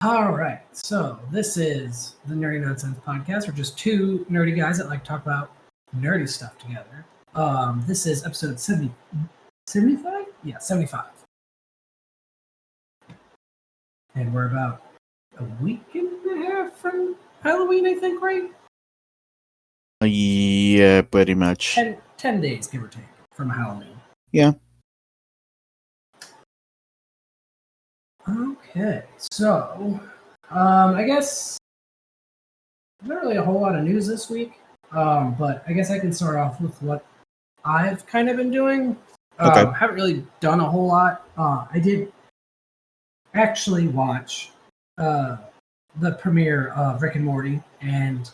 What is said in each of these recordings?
All right, so this is the Nerdy Nonsense Podcast. We're just two nerdy guys that like to talk about nerdy stuff together. This is episode 75? Yeah, 75. And we're about a week and a half from Halloween, I think, right? Yeah, pretty much. 10 days, give or take, from Halloween. Yeah. Okay, so I guess not really a whole lot of news this week, but I guess I can start off with what I've kind of been doing. Okay. Haven't really done a whole lot. I did actually watch the premiere of Rick and Morty, and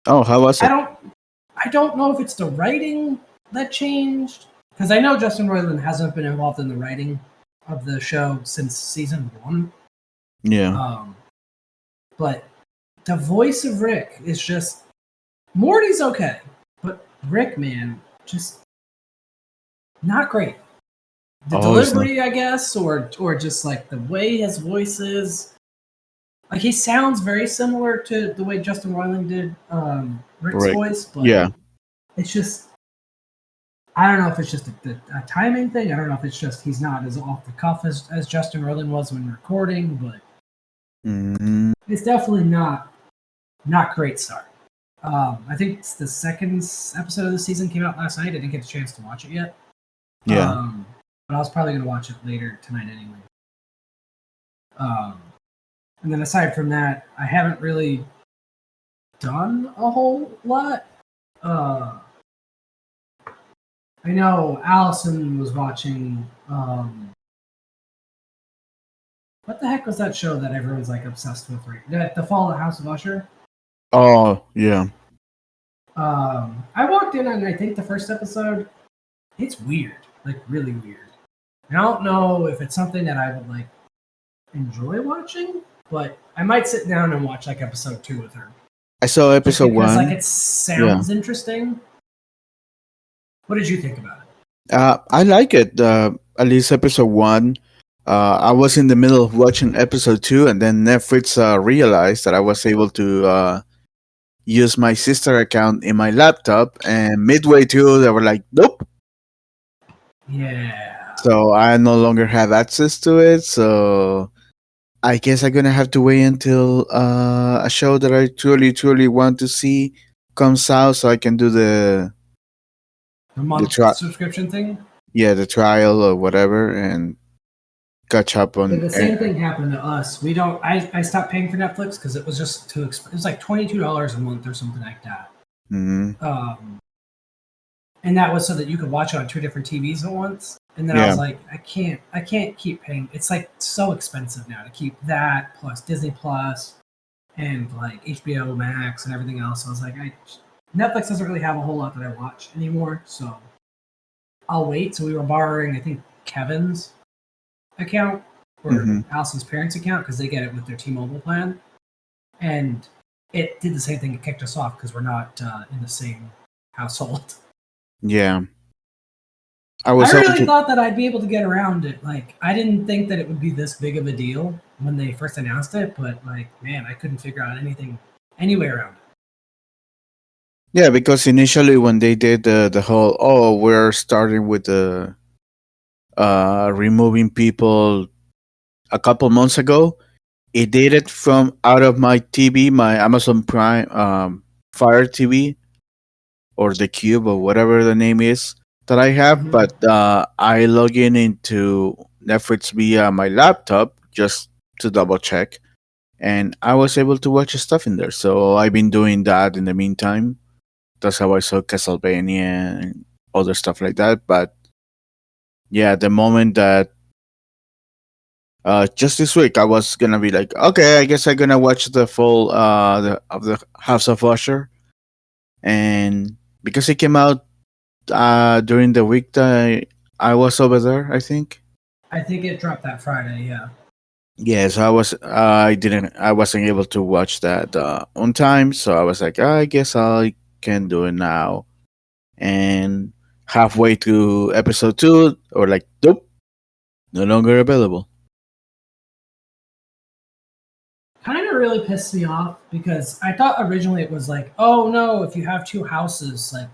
Oh, how was it? I don't know if it's the writing that changed, because I know Justin Roiland hasn't been involved in the writing of the show since season 1. Yeah. But the voice of Rick is just Morty's okay, but Rick, man, just not great. The delivery, I guess, or just like the way his voice is. Like, he sounds very similar to the way Justin Roiland did Rick's voice, but yeah, it's just, I don't know if it's just a timing thing. I don't know if it's just he's not as off the cuff as Justin Roiland was when recording, but it's definitely not great start. I think it's the second episode of the season came out last night. I didn't get a chance to watch it yet. Yeah. But I was probably going to watch it later tonight anyway. And then aside from that, I haven't really done a whole lot. I know Allison was watching. What the heck was that show that everyone's like obsessed with? Right, the Fall of the House of Usher. Oh yeah. I walked in on I think the first episode. It's weird, like really weird. I don't know if it's something that I would like enjoy watching, but I might sit down and watch like episode 2 with her. I saw episode 1. Like, it sounds interesting. What did you think about it? I like it. At least episode 1. I was in the middle of watching episode 2, and then Netflix realized that I was able to use my sister account in my laptop, and midway through they were like, nope. Yeah. So I no longer have access to it, so I guess I'm gonna have to wait until a show that I truly want to see comes out, so I can do the month subscription thing. Yeah, the trial or whatever, and catch up on. The same thing happened to us. We don't. I stopped paying for Netflix because it was just too expensive. It was like $22 a month or something like that. Mm-hmm. And that was so that you could watch it on 2 different TVs at once. And then I was like, I can't keep paying. It's like so expensive now to keep that plus Disney Plus and like HBO Max and everything else. So I was like, Netflix doesn't really have a whole lot that I watch anymore, so I'll wait. So we were borrowing, I think, Kevin's account or Allison's parents' account because they get it with their T-Mobile plan, and it did the same thing. It kicked us off because we're not in the same household. Yeah. I really thought that I'd be able to get around it. Like, I didn't think that it would be this big of a deal when they first announced it, but like, man, I couldn't figure out any way around it. Yeah, because initially when they did the whole, we're starting with the removing people a couple months ago, it did it from out of my TV, my Amazon Prime Fire TV, or the Cube or whatever the name is that I have, but I log into Netflix via my laptop just to double check, and I was able to watch stuff in there. So I've been doing that in the meantime. That's how I saw Castlevania and other stuff like that. But yeah, the moment that just this week I was gonna be like, okay, I guess I'm gonna watch the full of the House of Usher, and because it came out during the week that I was over there, I think it dropped that Friday. Yeah. Yes, I wasn't able to watch that on time, so I was like, I guess I can do it now. And halfway through episode 2, or like, nope, no longer available. kind of really pissed me off because I thought originally it was like, oh no, if you have two houses, like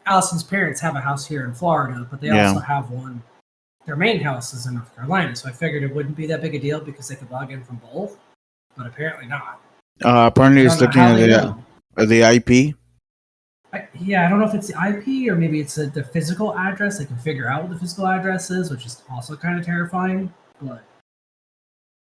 Allison's parents have a house here in Florida, but they Yeah. also have one. Their main house is in North Carolina, so I figured it wouldn't be that big a deal because they could log in from both, but apparently not. Apparently, I it's don't know looking how they know. at the IP. Yeah, I don't know if it's the IP or maybe it's the physical address. They can figure out what the physical address is, which is also kind of terrifying, but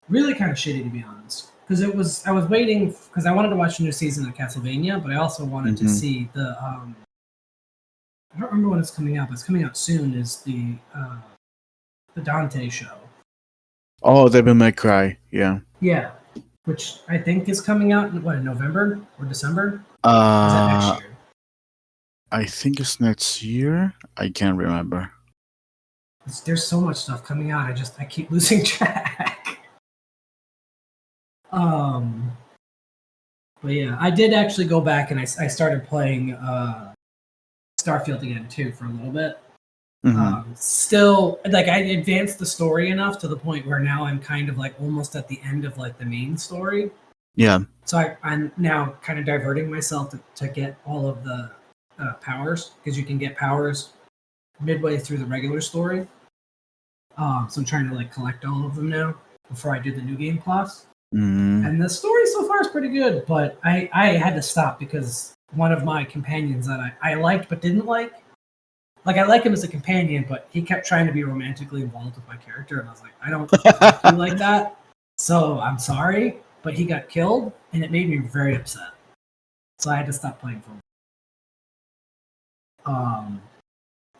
really kind of shitty to be honest. Because I was waiting because I wanted to watch a new season of Castlevania, but I also wanted to Hmm. see the I don't remember when it's coming out, but it's coming out soon. Is the Dante show? Oh, Devil May Cry. Yeah. Yeah, which I think is coming out in November or December? Or is that next Uh, year? I think it's next year. I can't remember. There's so much stuff coming out. I keep losing track. Um, but yeah, I did actually go back and I started playing Starfield again too for a little bit. Hmm. Still, like I advanced the story enough to the point where now I'm kind of like almost at the end of like the main story. Yeah. So I'm now kind of diverting myself to get all of the powers because you can get powers midway through the regular story. So I'm trying to like collect all of them now before I do the new game plus. Mm. And the story so far is pretty good, but I had to stop because one of my companions that I liked but didn't like I like him as a companion, but he kept trying to be romantically involved with my character, and I was like, I don't like you like that. So I'm sorry, but he got killed, and it made me very upset. So I had to stop playing for him. Um,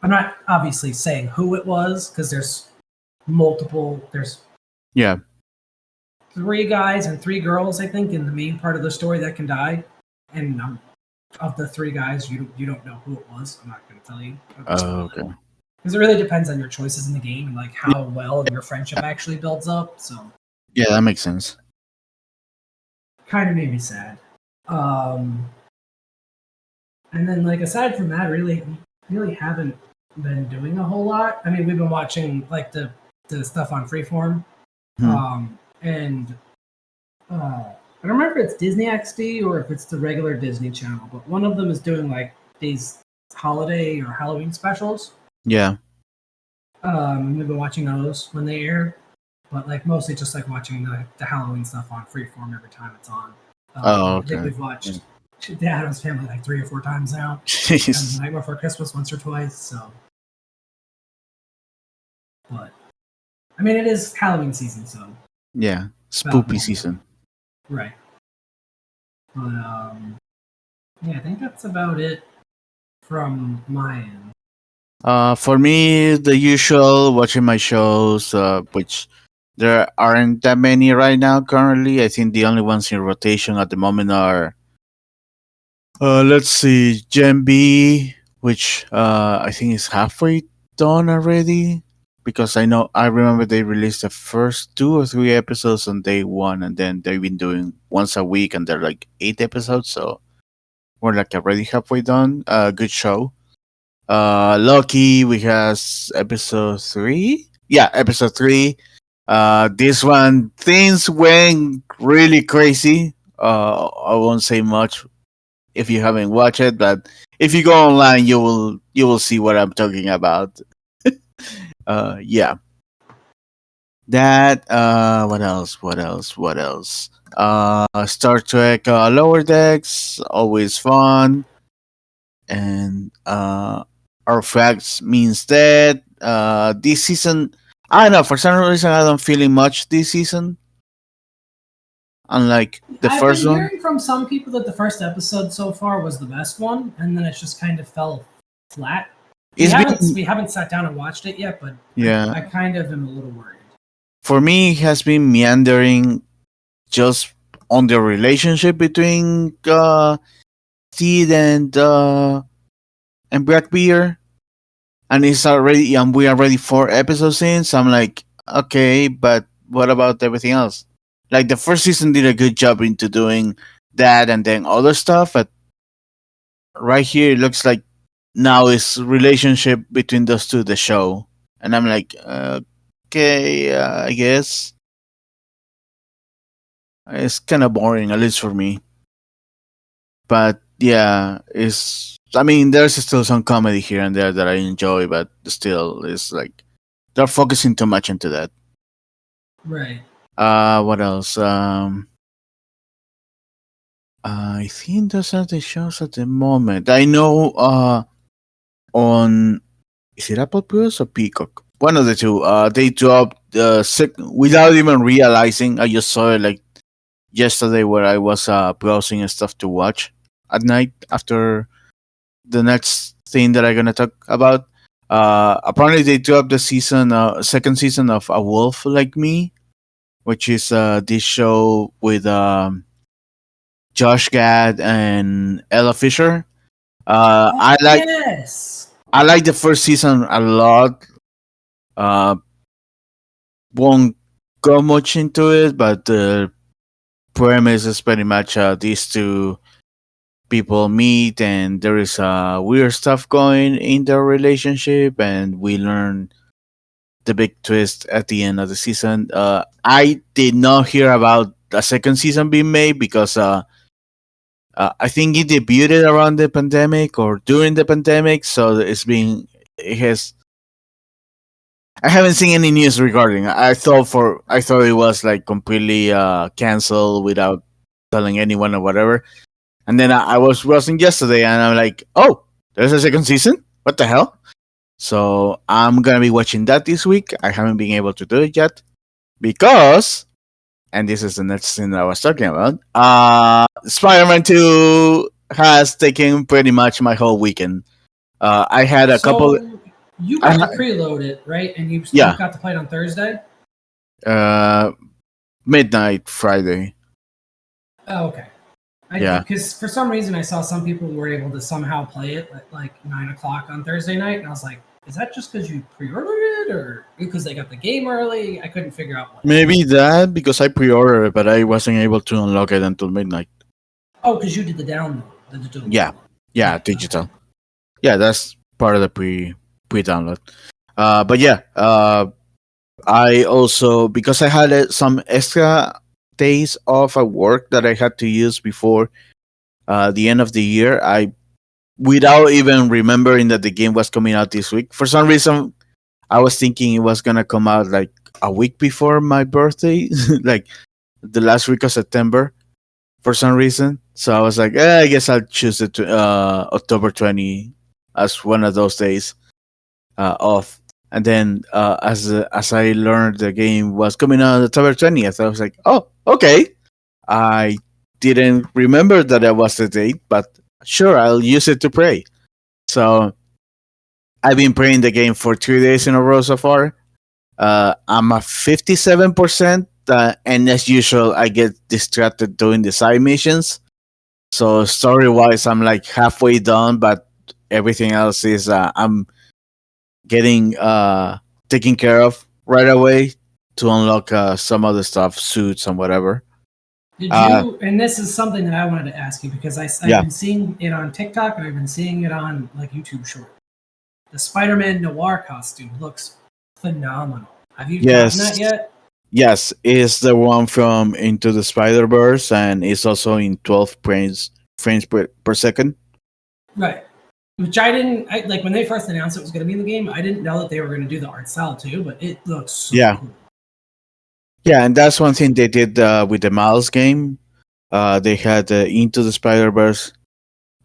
I'm not obviously saying who it was because there's multiple. There's Yeah. three guys and three girls, I think, in the main part of the story that can die, and of the three guys, you don't know who it was. I'm not going to tell you. I don't spoil it. Okay. Because it really depends on your choices in the game and like how well your friendship actually builds up. So Yeah, that makes sense. kind of made me sad. Um, and then like aside from that, really haven't been doing a whole lot. I mean, we've been watching like the stuff on Freeform, Hmm. and I don't remember if it's Disney XD or if it's the regular Disney Channel, but one of them is doing like these holiday or Halloween specials. Yeah. We've been watching those when they air, but like mostly just like watching the Halloween stuff on Freeform every time it's on. Oh, I think okay. we've watched The Addams Family like 3 or 4 times now, and The Jeez. Night Before Christmas once or twice. So, but I mean, it is Halloween season, so Yeah. about Spoopy normal, season. right? But yeah, I think that's about it from my end. For me, the usual watching my shows, which there aren't that many right now currently. I think the only ones in rotation at the moment are, let's see, Gen B, which I think is halfway done already. Because I remember they released the first 2 or 3 episodes on day one, and then they've been doing once a week, and they're like 8 episodes, so we're like already halfway done. Good show. Loki, we has episode 3. Yeah, episode 3. This one things went really crazy. I won't say much if you haven't watched it, but if you go online, you will see what I'm talking about. Yeah, that. What else? What else? What else? Star Trek Lower Decks, always fun, and our facts means that this season, I don't know, for some reason I don't feeling much this season, unlike the I've been first one. hearing from some people that the first episode so far was the best one, and then it just kind of fell flat. It's been, We haven't sat down and watched it yet, but yeah, I kind of am a little worried. for me it has been meandering just on the relationship between Steed and Blackbeard, and we are already 4 episodes in, so I'm like, okay, but what about everything else? Like the first season did a good job into doing that and then other stuff, but right here it looks like now it's relationship between those two, the show, and I'm like, okay, I guess. It's kind of boring, at least for me. But yeah, it's. I mean, there's still some comedy here and there that I enjoy, but still, it's like they're focusing too much into that. Right. What else? I think those are the shows at the moment. I know. On is it Apple Plus or Peacock? One of the two. They dropped without even realizing. I just saw it like yesterday, where I was browsing and stuff to watch at night after the next thing that I'm gonna talk about. Apparently, they dropped the second season of A Wolf Like Me, which is this show with Josh Gad and Ella Fisher. Oh, yes. I like the first season a lot. Uh, won't go much into it, but the premise is pretty much these two people meet, and there is weird stuff going in their relationship, and we learn the big twist at the end of the season. I did not hear about a second season being made because I think it debuted around the pandemic or during the pandemic, so it has. I haven't seen any news regarding. I thought it was like completely canceled without telling anyone or whatever. And then I was browsing yesterday, and I'm like, oh, there's a second season. What the hell? So I'm gonna be watching that this week. I haven't been able to do it yet because, and this is the next thing that I was talking about. Spider-Man 2 has taken pretty much my whole weekend. I had a couple. So you got to preload it, right? And you Yeah. got to play it on Thursday? Midnight Friday. Oh, okay. Yeah. Because for some reason I saw some people were able to somehow play it at like 9 o'clock on Thursday night, and I was like, is that just because you pre-ordered it, or because they got the game early? I couldn't figure out what. Maybe that because I pre-ordered it, but I wasn't able to unlock it until midnight. Oh, because you did the download, the digital. Yeah, yeah, digital. Okay. Yeah, that's part of the pre-download. But yeah, I also, because I had some extra days off at work that I had to use before the end of the year, without even remembering that the game was coming out this week. For some reason, I was thinking it was gonna come out like a week before my birthday, like the last week of September, for some reason. So I was like, I guess I'll choose it October 20 as one of those days off. And then as I learned the game was coming out on October 20th, I was like, oh, okay. I didn't remember that it was the date, but sure, I'll use it to pray. So I've been playing the game for 3 days in a row so far. I'm at 57%, and as usual, I get distracted doing the side missions. So story-wise, I'm like halfway done, but everything else is I'm getting taken care of right away to unlock some other stuff, suits and whatever. Did you? And this is something that I wanted to ask you because I've been seeing it on TikTok and I've been seeing it on like YouTube Short. The Spider-Man Noir costume looks phenomenal. Have you gotten that yet? Yes, it's the one from Into the Spider-Verse, and it's also in 12 frames per second. Right. Which I didn't like when they first announced it was going to be in the game. I didn't know that they were going to do the art style too, but it looks so cool. Yeah, and that's one thing they did with the Miles game. They had Into the Spider-Verse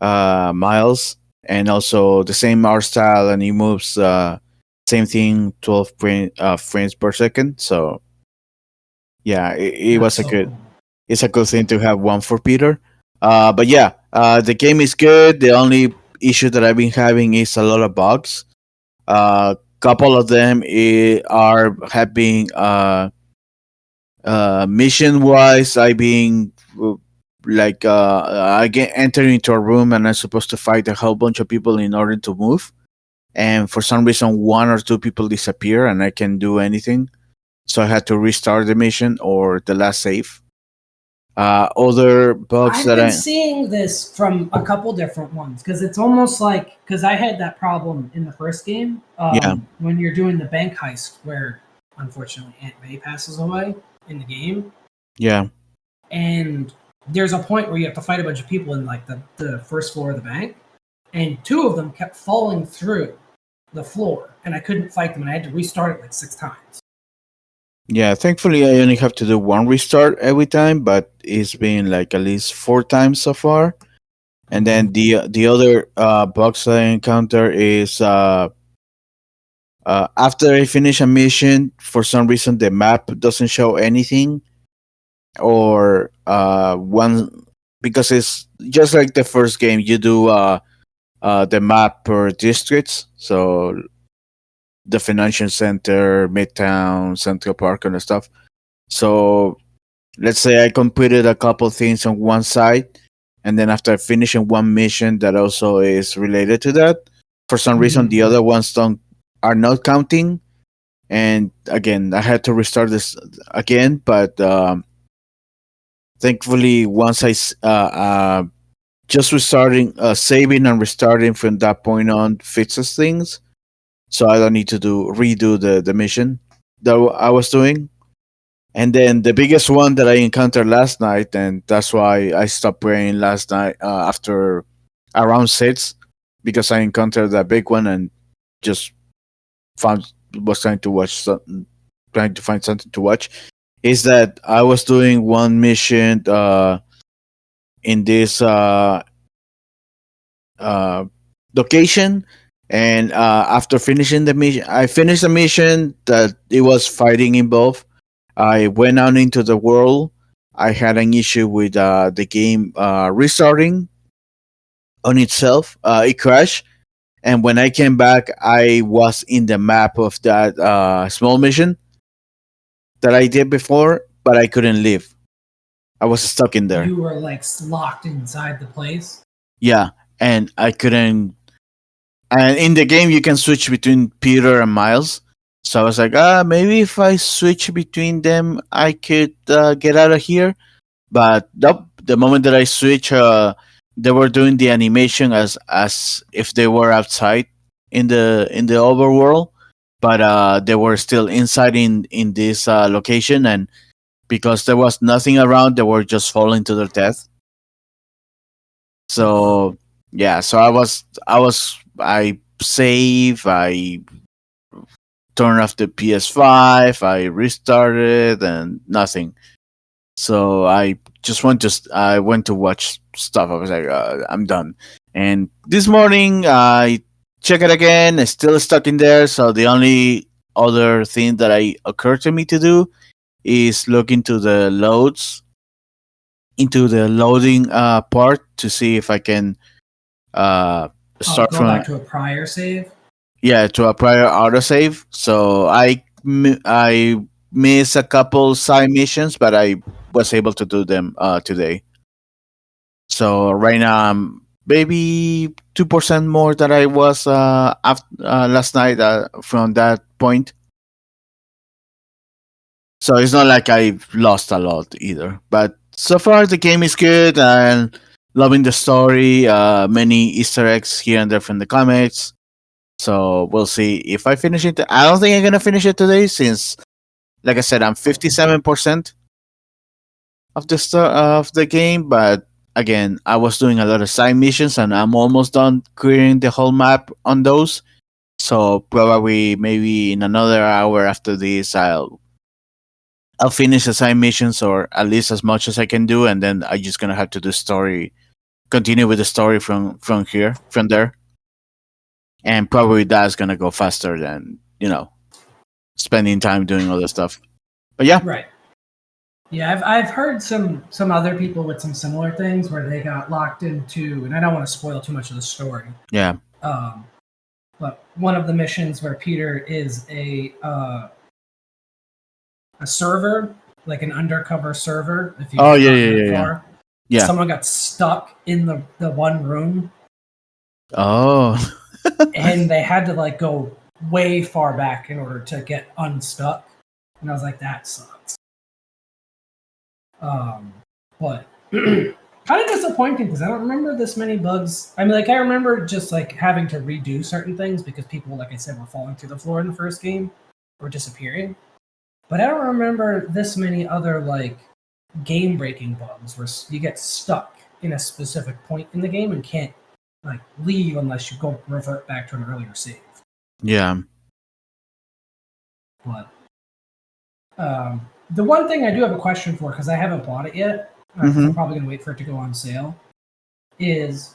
Miles, and also the same art style, and he moves same thing, 12 frames per second. So yeah, it was cool. It's a good thing to have one for Peter. But yeah, the game is good. The only issue that I've been having is a lot of bugs. Couple of them have been mission wise. I being like I get entered into a room and I'm supposed to fight a whole bunch of people in order to move, and for some reason one or two people disappear and I can't do anything, so I had to restart the mission or the last save. Other bugs I've been seeing this from a couple different ones because it's almost like because I had that problem in the first game. When you're doing the bank heist, where unfortunately Aunt May passes away in the game. Yeah, and there's a point where you have to fight a bunch of people in like the first floor of the bank, and 2 of them kept falling through the floor, and I couldn't fight them, and I had to restart it like 6 times. Yeah, thankfully I only have to do one restart every time, but it's been like at least 4 times so far. And then the other bugs that I encounter is after I finish a mission, for some reason the map doesn't show anything, or one, because it's just like the first game. You do the map per districts, so the financial center, Midtown, Central Park, kind of stuff. So let's say I completed a couple things on one side, and then after finishing one mission that also is related to that, for some reason the other ones are not counting. And again, I had to restart this again, but thankfully once I just restarting, saving and restarting from that point on fixes things, so I don't need to redo the mission that I was doing. And then the biggest one that I encountered last night, and that's why I stopped playing last night after around 6, because I encountered that big one and just was trying to watch something, trying to find something to watch. Is that I was doing one mission in this location, and after finishing the mission, I finished the mission that it was fighting involved. I went out into the world. I had an issue with the game restarting on itself. It crashed, and when I came back, I was in the map of that small mission that I did before, but I couldn't leave. I was stuck in there. You were like locked inside the place. Yeah, and I couldn't. And in the game, you can switch between Peter and Miles. So I was like, maybe if I switch between them, I could get out of here. But nope, the moment that I switch, they were doing the animation as if they were outside in the overworld, but they were still inside in this location, and because there was nothing around, they were just falling to their death. So yeah, so I save, I turn off the PS5, I restarted, and nothing. So I went to watch stuff. I was like, I'm done. And this morning I check it again. It's still stuck in there. So the only other thing that occurred to me to do is look into the loading part to see if I can start go from back to a prior save. Yeah, to a prior autosave. So I missed a couple side missions, but I was able to do them today. So right now I'm maybe 2% more than I was last night from that point. So it's not like I've lost a lot either. But so far the game is good and loving the story. Many Easter eggs here and there from the comics. So we'll see if I finish it. I don't think I'm gonna finish it today, since, like I said, I'm 57% of the game. But again, I was doing a lot of side missions, and I'm almost done clearing the whole map on those. So probably maybe in another hour after this, I'll finish the side missions, or at least as much as I can do, and then I'm just gonna have to do continue with the story from there. And probably that's gonna go faster than spending time doing all this stuff. But yeah, right. Yeah, I've heard some other people with some similar things where they got locked into, and I don't want to spoil too much of the story. Yeah. But one of the missions where Peter is a server, like an undercover server. If you yeah. Someone got stuck in the one room. Oh. And they had to like go way far back in order to get unstuck, and I was like, that sucks. But kind of disappointing because I don't remember this many bugs. I mean, like, I remember just like having to redo certain things because people, like I said, were falling through the floor in the first game or disappearing. But I don't remember this many other like game breaking bugs where you get stuck in a specific point in the game and can't like leave unless you go revert back to an earlier save. Yeah. But the one thing I do have a question for, because I haven't bought it yet, I'm probably going to wait for it to go on sale, is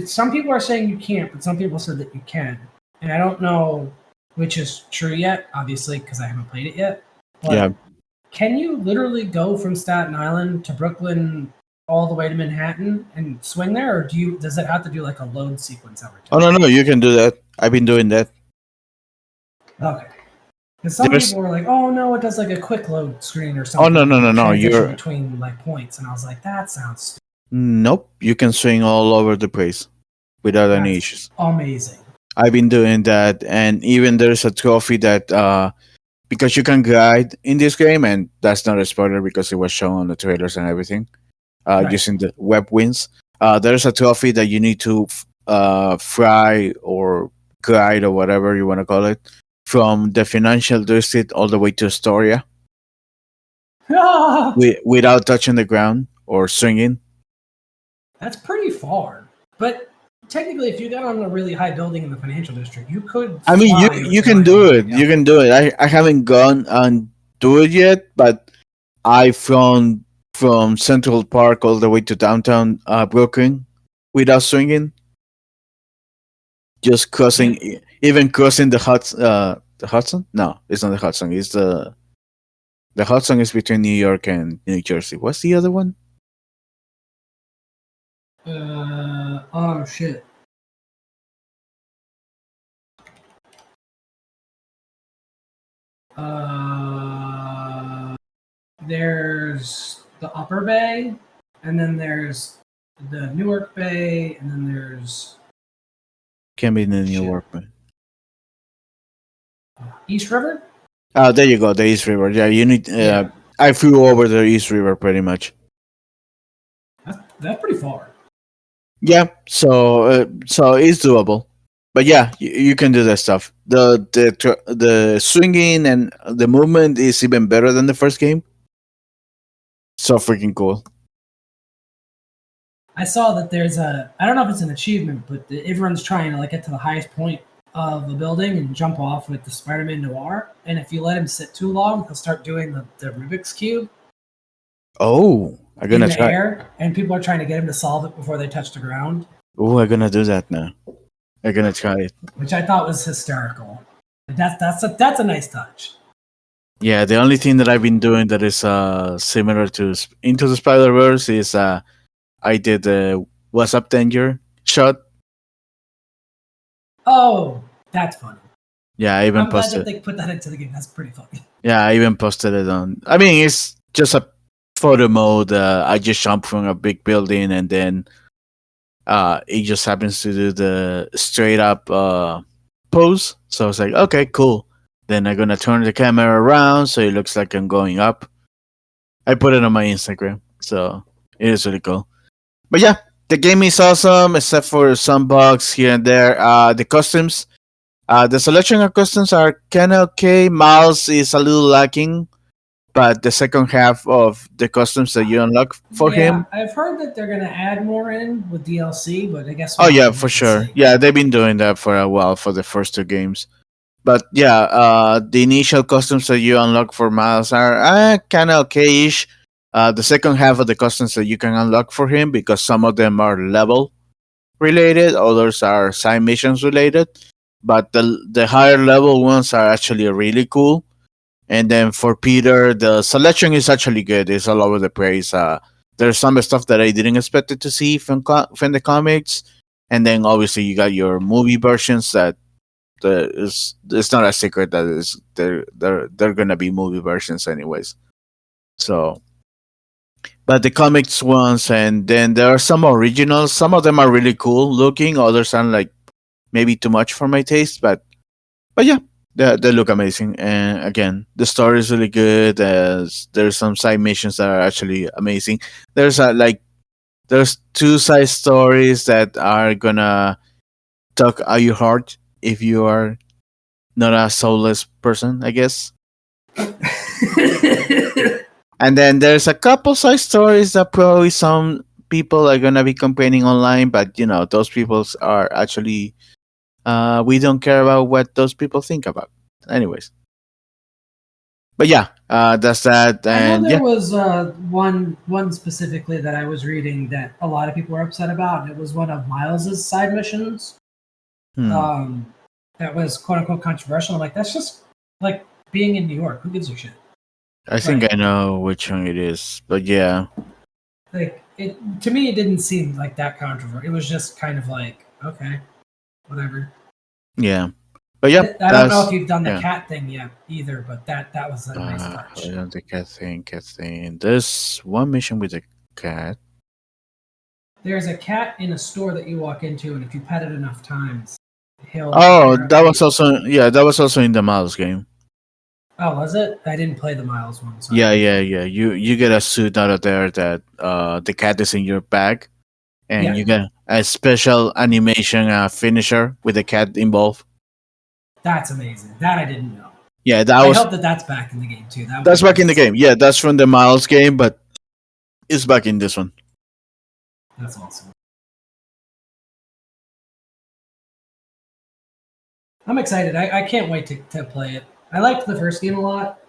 some people are saying you can't, but some people said that you can. And I don't know which is true yet, obviously, because I haven't played it yet. But Yeah. can you literally go from Staten Island to Brooklyn all the way to Manhattan and swing there, or does it have to do like a load sequence every time? Oh no, you can do that. I've been doing that. Okay. Because some people were like, "Oh no, it does like a quick load screen or something." Oh no, you're between like points, and I was like, "That sounds stupid." Nope, you can swing all over the place without any issues. Amazing. I've been doing that, and even there's a trophy that because you can glide in this game, and that's not a spoiler because it was shown on the trailers and everything. Using the web wings, there's a trophy that you need to fly or glide or whatever you want to call it from the financial district all the way to Astoria without touching the ground or swinging. That's pretty far, but technically, if you got on a really high building in the financial district, you could. I mean, you can do it. You can do it. I haven't gone and do it yet, but I've flown from Central Park all the way to downtown Brooklyn without swinging. Just crossing, even crossing the Hudson. The Hudson? No, it's not the Hudson. It's the Hudson is between New York and New Jersey. What's the other one? Oh shit. There's the Upper Bay, and then there's the Newark Bay, and then there's Can't be the Newark Bay. East River. Oh, there you go, the East River. Yeah, you need. I flew over the East River pretty much. That's pretty far. Yeah, so it's doable, but yeah, you can do that stuff. The swinging and the movement is even better than the first game. So freaking cool. I saw that there's I don't know if it's an achievement, but everyone's trying to like get to the highest point of a building and jump off with the Spider-Man Noir. And if you let him sit too long, he'll start doing the Rubik's Cube. Oh, I'm gonna try. Air, and people are trying to get him to solve it before they touch the ground. Oh, I'm gonna do that now. I'm gonna try it. Which I thought was hysterical. That's a nice touch. Yeah, the only thing that I've been doing that is similar to Into the Spider-Verse is I did the What's Up Danger shot. Oh, that's funny. Yeah, I even posted. I'm glad that they put that into the game. That's pretty funny. Yeah, I even posted it on. I mean, it's just a photo mode. I just jumped from a big building and then it just happens to do the straight up pose. So I was like, okay, cool. Then I'm gonna turn the camera around so it looks like I'm going up. I put it on my Instagram, so it is really cool. But yeah, the game is awesome, except for some bugs here and there. The costumes, the selection of costumes are kind of okay. Miles is a little lacking, but the second half of the costumes that you unlock for him. I've heard that they're going to add more in with DLC, but I guess. Oh yeah, for sure. Yeah, they've been doing that for a while for the first two games. But yeah, the initial costumes that you unlock for Miles are kind of okay-ish. The second half of the costumes that you can unlock for him, because some of them are level related, others are side missions related. But the higher level ones are actually really cool. And then for Peter, the selection is actually good. It's all over the place. There's some stuff that I didn't expect to see from the comics, and then obviously you got your movie versions that it's not a secret that they're gonna be movie versions anyways. So, but the comics ones, and then there are some originals. Some of them are really cool looking. Others are like maybe too much for my taste. But yeah, they look amazing. And again, the story is really good. There's some side missions that are actually amazing. There's there's two side stories that are gonna tug at your heart if you are not a soulless person, I guess. And then there's a couple side stories that probably some people are gonna be complaining online, but those people are actually we don't care about what those people think about. Anyways, but yeah, that's that, I know and there yeah. was one specifically that I was reading that a lot of people were upset about, and it was one of Miles's side missions. Hmm. Um, that was quote unquote controversial. I'm like, that's just like being in New York. Who gives a shit? I think Like, I know which one it is, but yeah, like it to me, it didn't seem like that controversial. It was just kind of like, okay, whatever. yeah, but yeah, I don't know if that's you've done the yeah. cat thing yet either, but that was a nice I touch. don't think cat thing. There's one mission with a cat. There's a cat in a store that you walk into, and if you pet it enough times, he'll Oh, appear that underneath. was also that was also in the Miles game. Oh, was it? I didn't play the Miles one. Sorry. Yeah. You get a suit out of there that the cat is in your bag, and Yeah, you get a special animation finisher with the cat involved. that's amazing. That I didn't know. Yeah, that I was hope that that's back in the game too. That would that's be back in the nice. game. Yeah, that's from the Miles game, but it's back in this one. That's awesome. I'm excited. I can't wait to play it. I liked the first game a lot.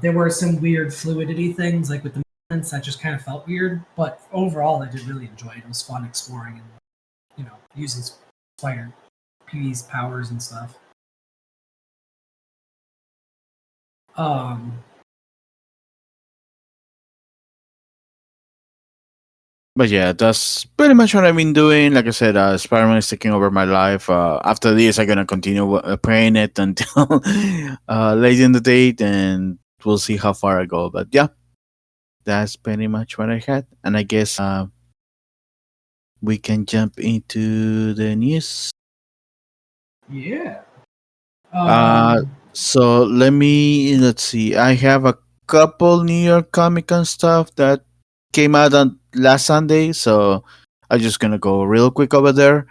There were some weird fluidity things, like with the movements, that just kind of felt weird. But overall, I did really enjoy it. It was fun exploring and using Spider P's powers and stuff. Um, But yeah, that's pretty much what I've been doing. Like I said, Spider-Man is taking over my life. After this, I'm gonna continue playing it until late in the date, and we'll see how far I go. But yeah, that's pretty much what I had, and I guess we can jump into the news. yeah. Uh, Um, so let's see. I have a couple New York Comic Con stuff that came out on last Sunday, so I'm just gonna go real quick over there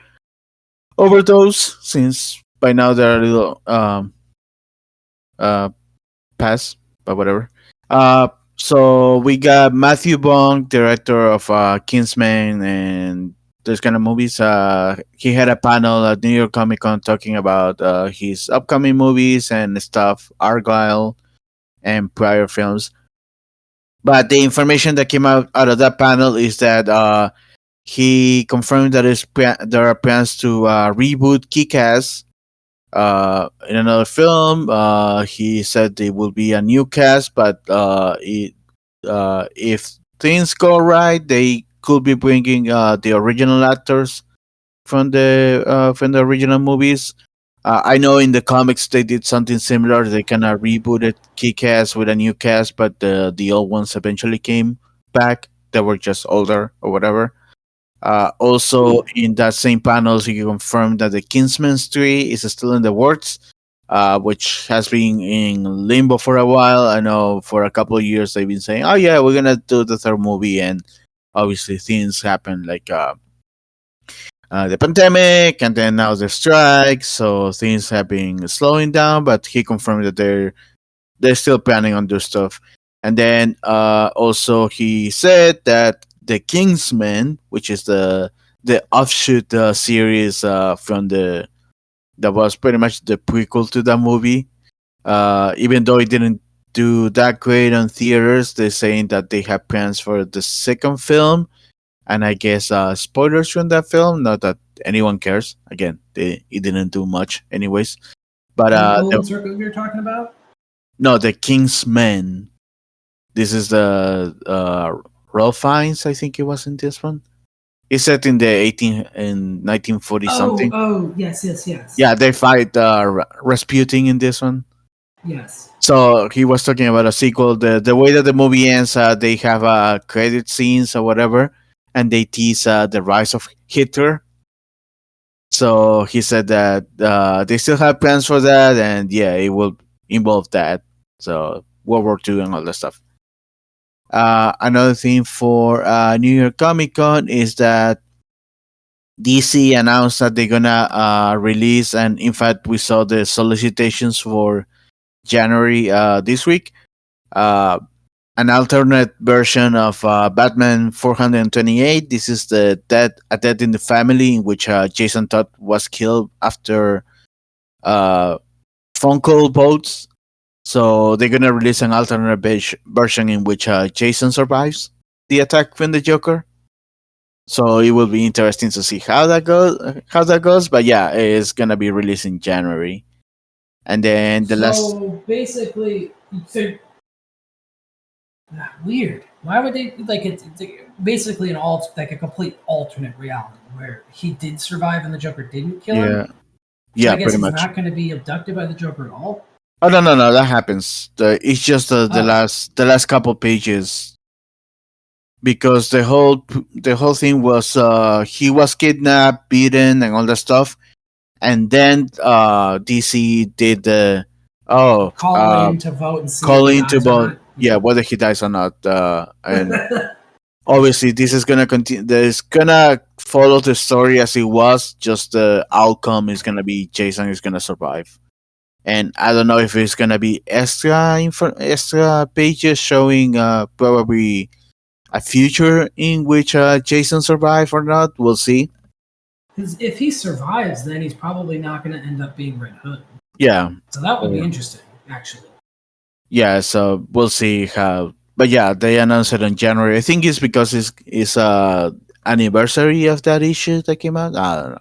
over those since by now they're a little uh past, but whatever. Uh, so we got Matthew Bong, director of Kingsman and those kind of movies. He had a panel at New York Comic Con talking about his upcoming movies and stuff, Argyle and prior films. But the information that came out of that panel is that he confirmed that there are plans to reboot Kick-Ass in another film. He said there will be a new cast, but if things go right, they could be bringing the original actors from the original movies. I know in the comics they did something similar. They kind of rebooted Kick-Ass with a new cast, but the old ones eventually came back. They were just older or whatever. Also, in that same panel, he confirmed that the Kingsman's 3 is still in the works, which has been in limbo for a while. I know for a couple of years they've been saying, "Oh yeah, we're gonna do the third movie," and obviously things happen like the pandemic, and then now the strikes, so things have been slowing down. But he confirmed that they're still planning on do stuff. And then also he said that the Kingsman, which is the offshoot series from the that was pretty much the prequel to that movie. Even though it didn't do that great on theaters, they're saying that they have plans for the second film. And I guess spoilers from that film. Not that anyone cares. Again, it didn't do much, anyways. But the Nolan Circle you're talking about? no, the Kingsman. This is the Ralph Fiennes, I think it was in this one. It's set in the 1940 something. Oh, yes. Yeah, they fight Rasputin in this one. Yes. So he was talking about a sequel. The way that the movie ends, they have credit scenes or whatever, and they tease the rise of Hitler. So he said that they still have plans for that, and yeah, it will involve that. So World War II and all that stuff. Another thing for New York Comic Con is that DC announced that they're gonna release, and in fact, we saw the solicitations for January this week. Uh, an alternate version of Batman 428. This is the a death in the family in which Jason Todd was killed after uh, phone call votes. So they're gonna release an alternate version in which Jason survives the attack from the Joker. So it will be interesting to see how that goes. But yeah, it's gonna be released in January. And then the last, So basically, so weird. Why would they like it's basically an like a complete alternate reality where he did survive and the Joker didn't kill him? yeah, So yeah, I guess pretty he's much. not going to be abducted by the Joker at all. Oh no, that happens. It's just Oh, the last couple pages because the whole thing was he was kidnapped, beaten, and all that stuff, and then DC did the oh call in to vote and see if he calling to dies or vote, not. yeah, whether he dies or not, and obviously this is gonna continue. There's gonna follow the story as it was. Just the outcome is gonna be Jason is gonna survive. And I don't know if it's gonna be extra pages showing probably a future in which Jason survive or not. We'll see. Because if he survives, then he's probably not going to end up being Red Hood. Yeah, So that would be interesting, actually. yeah. So we'll see how. But yeah, they announced it in January. I think it's because it's anniversary of that issue that came out. I don't know.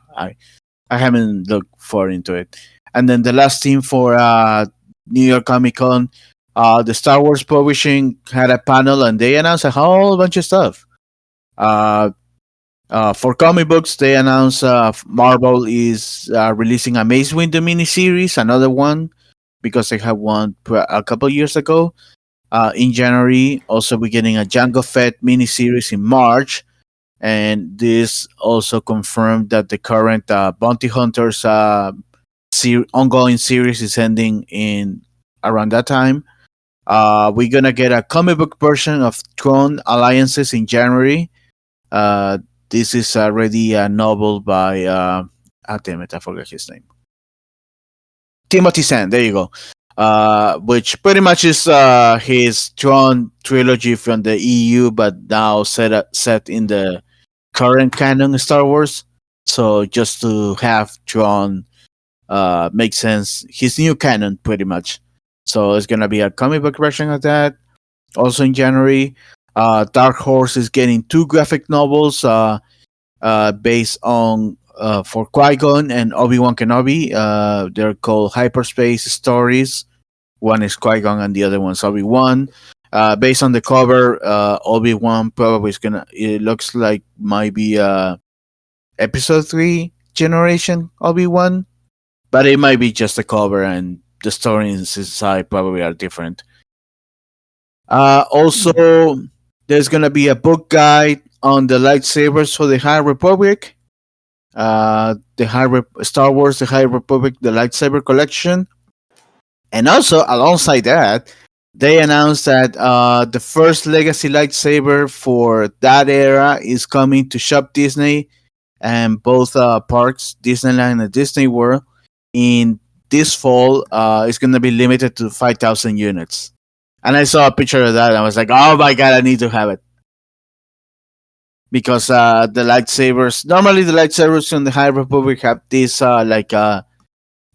I haven't looked far into it. And then the last team for New York Comic Con, the Star Wars Publishing had a panel and they announced a whole bunch of stuff. Uh, for comic books, they announced Marvel is releasing a Mace Windu miniseries, another one because they had one a couple years ago. In January, also we're getting a Jango Fett miniseries in March, and this also confirmed that the current Bounty Hunters ongoing series is ending in around that time. We're gonna get a comic book version of Throne Alliances in January. Uh, this is already a novel by damn it, I forgot his name. Timothy Zahn. There you go. Which pretty much is his Tron trilogy from the EU, but now set in the current canon Star Wars. So just to have Tron makes sense. His new canon, pretty much. So it's gonna be a comic book version of that. Also in January, Dark Horse is getting two graphic novels based on for Qui Gon and Obi Wan Kenobi. They're called Hyperspace Stories. One is Qui Gon and the other one's Obi Wan. Based on the cover, Obi Wan probably is gonna. It looks like might be Episode 3 generation Obi Wan, but it might be just a cover and the stories inside probably are different. Also, there's gonna be a book guide on the lightsabers for the High Republic, Star Wars, the High Republic, the lightsaber collection, and also alongside that, they announced that the first Legacy lightsaber for that era is coming to Shop Disney and both parks, Disneyland and Disney World, in this fall. It's going to be limited to 5,000 units. And I saw a picture of that and I was like, oh my god, I need to have it. Because the lightsabers, normally the lightsabers in the High Republic have this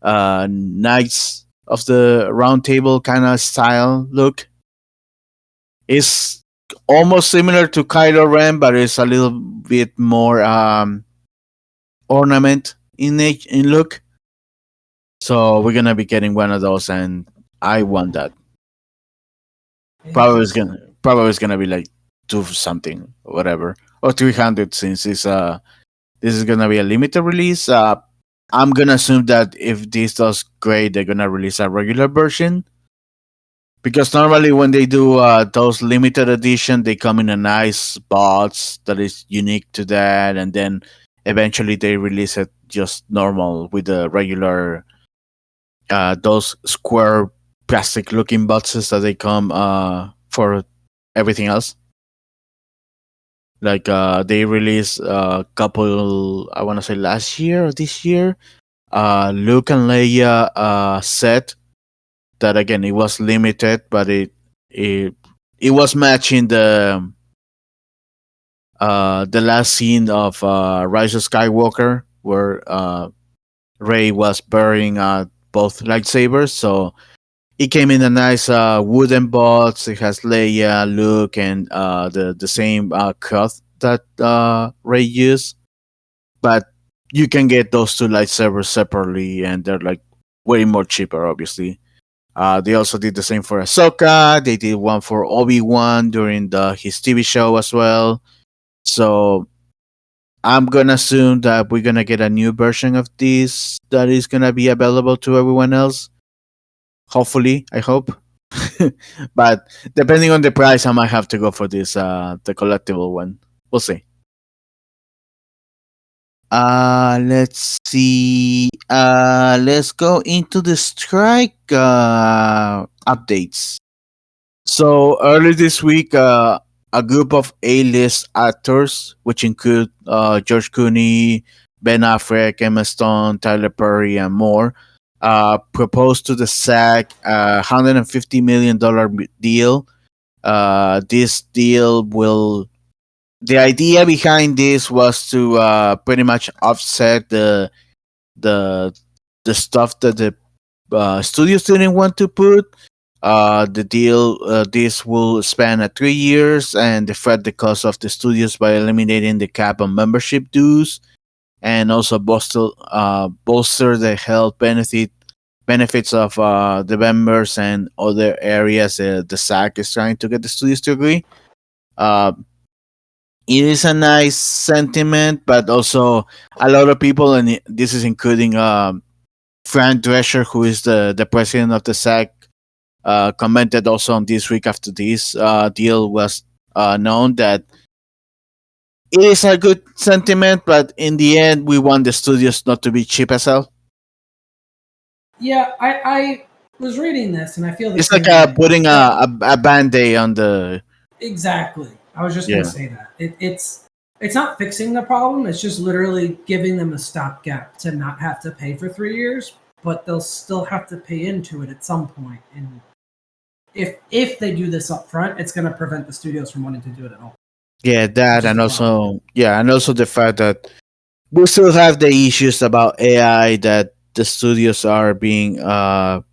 Knights of the Round Table kind of style look. It's almost similar to Kylo Ren, but it's a little bit more ornament in look. So we're gonna be getting one of those, and I want that. Probably is gonna be like 2 something, whatever, or 300 since this is gonna be a limited release. I'm gonna assume that if this does great, they're gonna release a regular version. Because normally when they do those limited edition, they come in a nice box that is unique to that, and then eventually they release it just normal with the regular those square plastic looking boxes that they come for everything else. Like they released a couple, I want to say last year or this year, Luke and Leia set that again it was limited, but it it was matching the last scene of Rise of Skywalker, where Rey was burying both lightsabers. So it came in a nice wooden box. It has Leia, Luke, and the same cloth that Rey used. But you can get those two lightsabers separately, and they're like way more cheaper, obviously. They also did the same for Ahsoka. They did one for Obi-Wan during his TV show as well. So I'm gonna assume that we're gonna get a new version of this that is gonna be available to everyone else. Hopefully, I hope. But depending on the price, I might have to go for this the collectible one. We'll see. Let's see. Let's go into the strike updates. So early this week, a group of A-list actors, which include George Clooney, Ben Affleck, Emma Stone, Tyler Perry, and more, proposed to the SAG a $150 million deal. This deal will. The idea behind this was to pretty much offset the the stuff that the studios didn't want to put. The deal this will span 3 years and defray the cost of the studios by eliminating the cap on membership dues and also bolster the health benefits of the members and other areas the SAG is trying to get the studios to agree. Uh, it is a nice sentiment, but also a lot of people, and this is including Fran Drescher, who is the president of the SAG, commented also on This Week after this deal was known that it is a good sentiment, but in the end, we want the studios not to be cheap as hell. Yeah, I was reading this and I feel the It's same like way. putting a band-aid on the. Exactly. I was just Yeah. going to say that. It's not fixing the problem. It's just literally giving them a stopgap to not have to pay for 3 years, but they'll still have to pay into it at some point. And if they do this up front, it's going to prevent the studios from wanting to do it at all. Yeah, that, Which is and the also and also the fact that we still have the issues about AI that the studios are being knuckleheads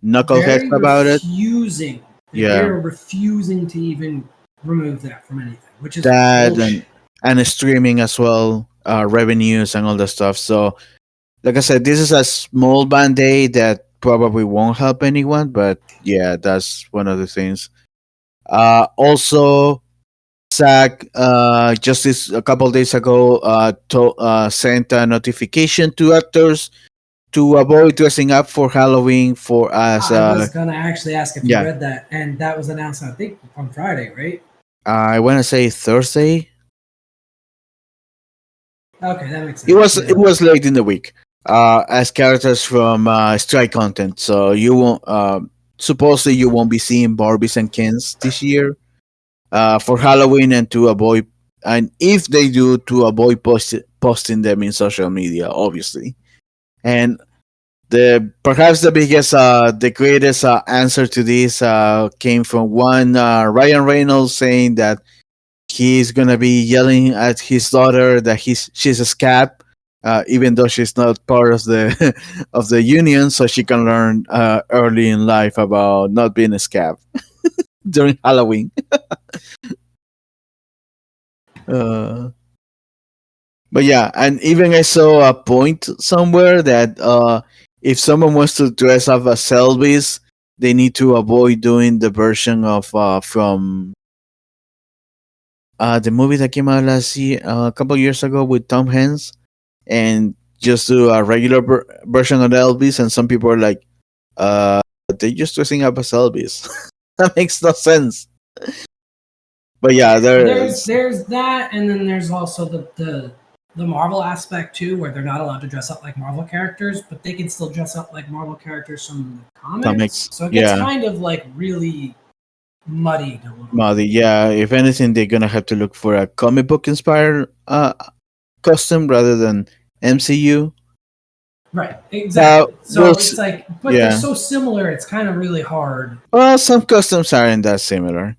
Very about it. refusing. Yeah. They're refusing to even remove that from anything, which is That bullshit. and streaming as well, revenues and all that stuff. So, like I said, this is a small band-aid that probably won't help anyone, but yeah, that's one of the things. Also, SAG just a couple days ago sent a notification to actors to avoid dressing up for Halloween for as I was gonna actually ask if you yeah, read that, and that was announced, I think, on Friday, right? I want to say Thursday. Okay, that makes sense. It was late in the week. As characters from Strike content, so you won't supposedly you won't be seeing Barbies and Kens this year for Halloween, and to avoid, and if they do, to avoid posting them in social media, obviously. And the perhaps the biggest the greatest answer to this came from one Ryan Reynolds saying that he's gonna be yelling at his daughter that she's a scab, even though she's not part of the of the union, so she can learn early in life about not being a scab during Halloween. uh, but yeah, and even I saw a point somewhere that if someone wants to dress up as Elvis, they need to avoid doing the version of from the movie that came out last year, a couple years ago with Tom Hanks, and just do a regular version of Elvis. And some people are like, they're just dressing up as Elvis. That makes no sense. But yeah, there's that, and then there's also the Marvel aspect too, where they're not allowed to dress up like Marvel characters, but they can still dress up like Marvel characters from the comics. So it gets kind of like really muddied a little. Muddy, yeah. If anything, they're gonna have to look for a comic book inspired costume rather than MCU. Right, exactly. So we'll it's like, but they're so similar. It's kind of really hard. Well, some customs aren't that similar.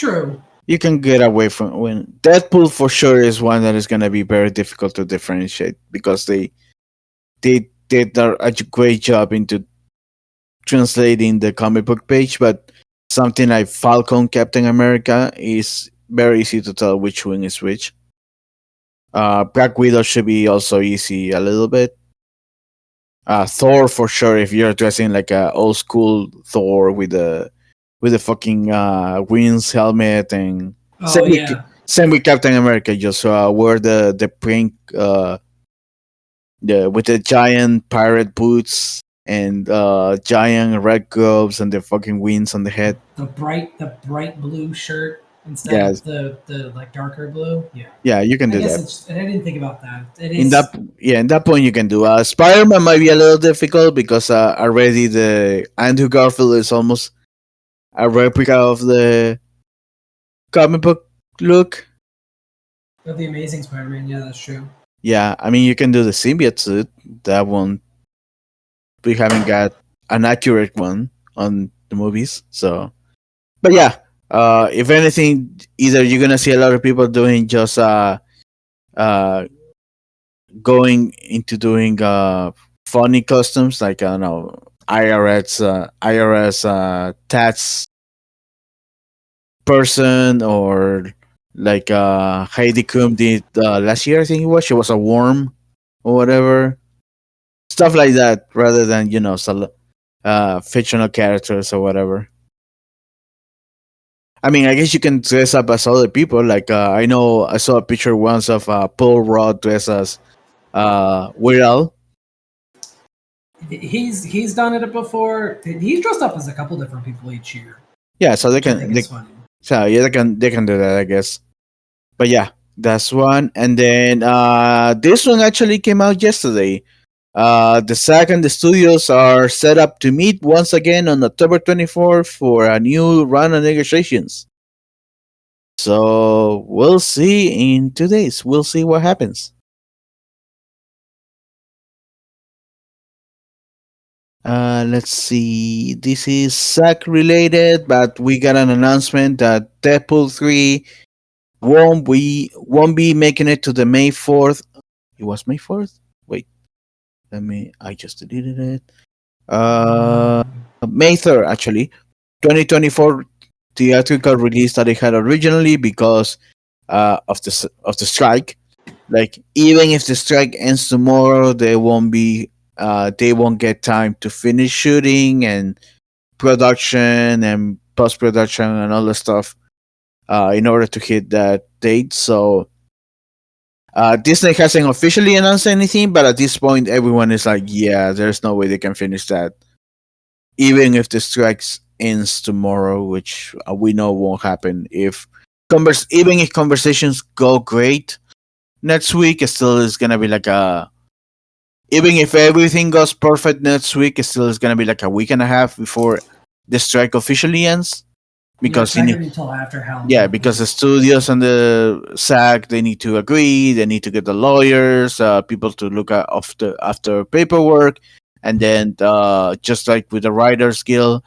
True. You can get away from when Deadpool for sure is one that is gonna be very difficult to differentiate because they did a great job into translating the comic book page, but something like Falcon Captain America is very easy to tell which one is which. Black Widow should be also easy a little bit. Thor for sure if you're dressing like a old school Thor with the fucking wings helmet and Oh yeah. same with Captain America. Just wear the print the with the giant pirate boots and giant red gloves and the fucking wings on the head. The bright blue shirt instead Yeah, of the like darker blue. Yeah. yeah, you can I do guess that. it's. I didn't think about that. It In that is. yeah, in that point you can do. Spider Man might be a little difficult because already the Andrew Garfield is almost a replica of the comic book look. Of the Amazing Spider-Man. Yeah, that's true. Yeah, I mean you can do the symbiote suit. That one we haven't got an accurate one on the movies. So, but yeah, if anything, either you're gonna see a lot of people doing just uh going into doing funny customs like I don't know IRS tax person or like Heidi Klum did last year. I think it was. She was a worm or whatever stuff like that, rather than fictional characters or whatever. I mean, I guess you can dress up as other people. Like I know I saw a picture once of Paul Rudd dressed as Weird Al. He's done it before. He's dressed up as a couple different people each year, Yeah, so which I think is funny. they can do that, I guess. But yeah, that's one. And then this one actually came out yesterday. The SAG and the studios are set up to meet once again on October 24th for a new round of negotiations. So we'll see in 2 days. We'll see what happens. Let's see. This is SAG related, but we got an announcement that Deadpool 3 won't be making it to the May 4th. It was May 4th. Wait, I just deleted it. May 3rd actually, 2024 theatrical release that they had originally because of the strike. Like even if the strike ends tomorrow, they won't get time to finish shooting and production and post production and all the stuff in order to hit that date. So Disney hasn't officially announced anything, but at this point, everyone is like, "Yeah, there's no way they can finish that, even if the strikes ends tomorrow," which we know won't happen. Even if conversations go great next week, it still is gonna be like a even if everything goes perfect next week, it still is gonna be like a week and a half before the strike officially ends. Yeah, Because it's not gonna be until after yeah, Halloween. because the studios and the SAG they need to agree. They need to get the lawyers, people to look at after paperwork, and then just like with the Writers Guild,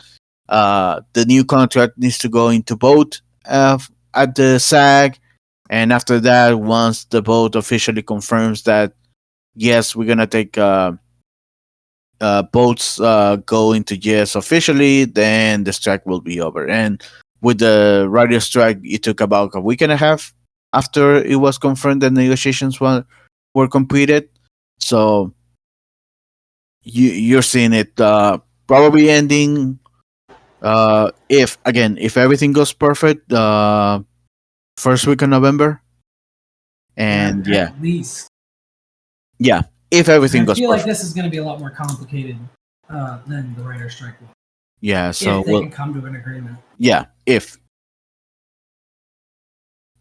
the new contract needs to go into vote at the SAG, and after that, once the vote officially confirms that yes, we're gonna take votes go into yes officially, then the strike will be over. And with the radio strike, it took about a week and a half after it was confirmed that negotiations were completed. So you're seeing it probably ending if everything goes perfect, first week of November. And yeah, At least. yeah, if And everything I goes feel like perfect. this is going to be a lot more complicated than the writer's strike will. Yeah, so If they can come to an agreement. yeah, if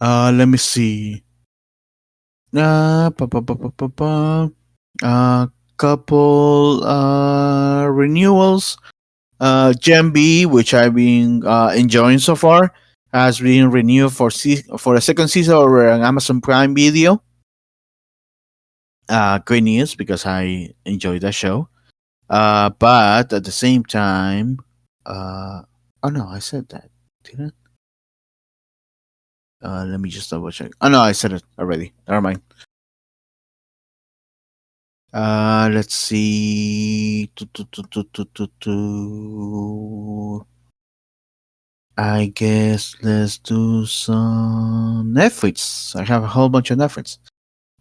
let me see. Pa, pa, pa, pa, pa, pa. Couple renewals. Gen B, which I've been enjoying so far, has been renewed for a second season over an Amazon Prime Video. Great news because I enjoyed that show. But at the same time, oh no, I said that, didn't I? Let me just double check. Oh no, I said it already. Never mind. Let's see. I guess let's do some Netflix. I have a whole bunch of Netflix.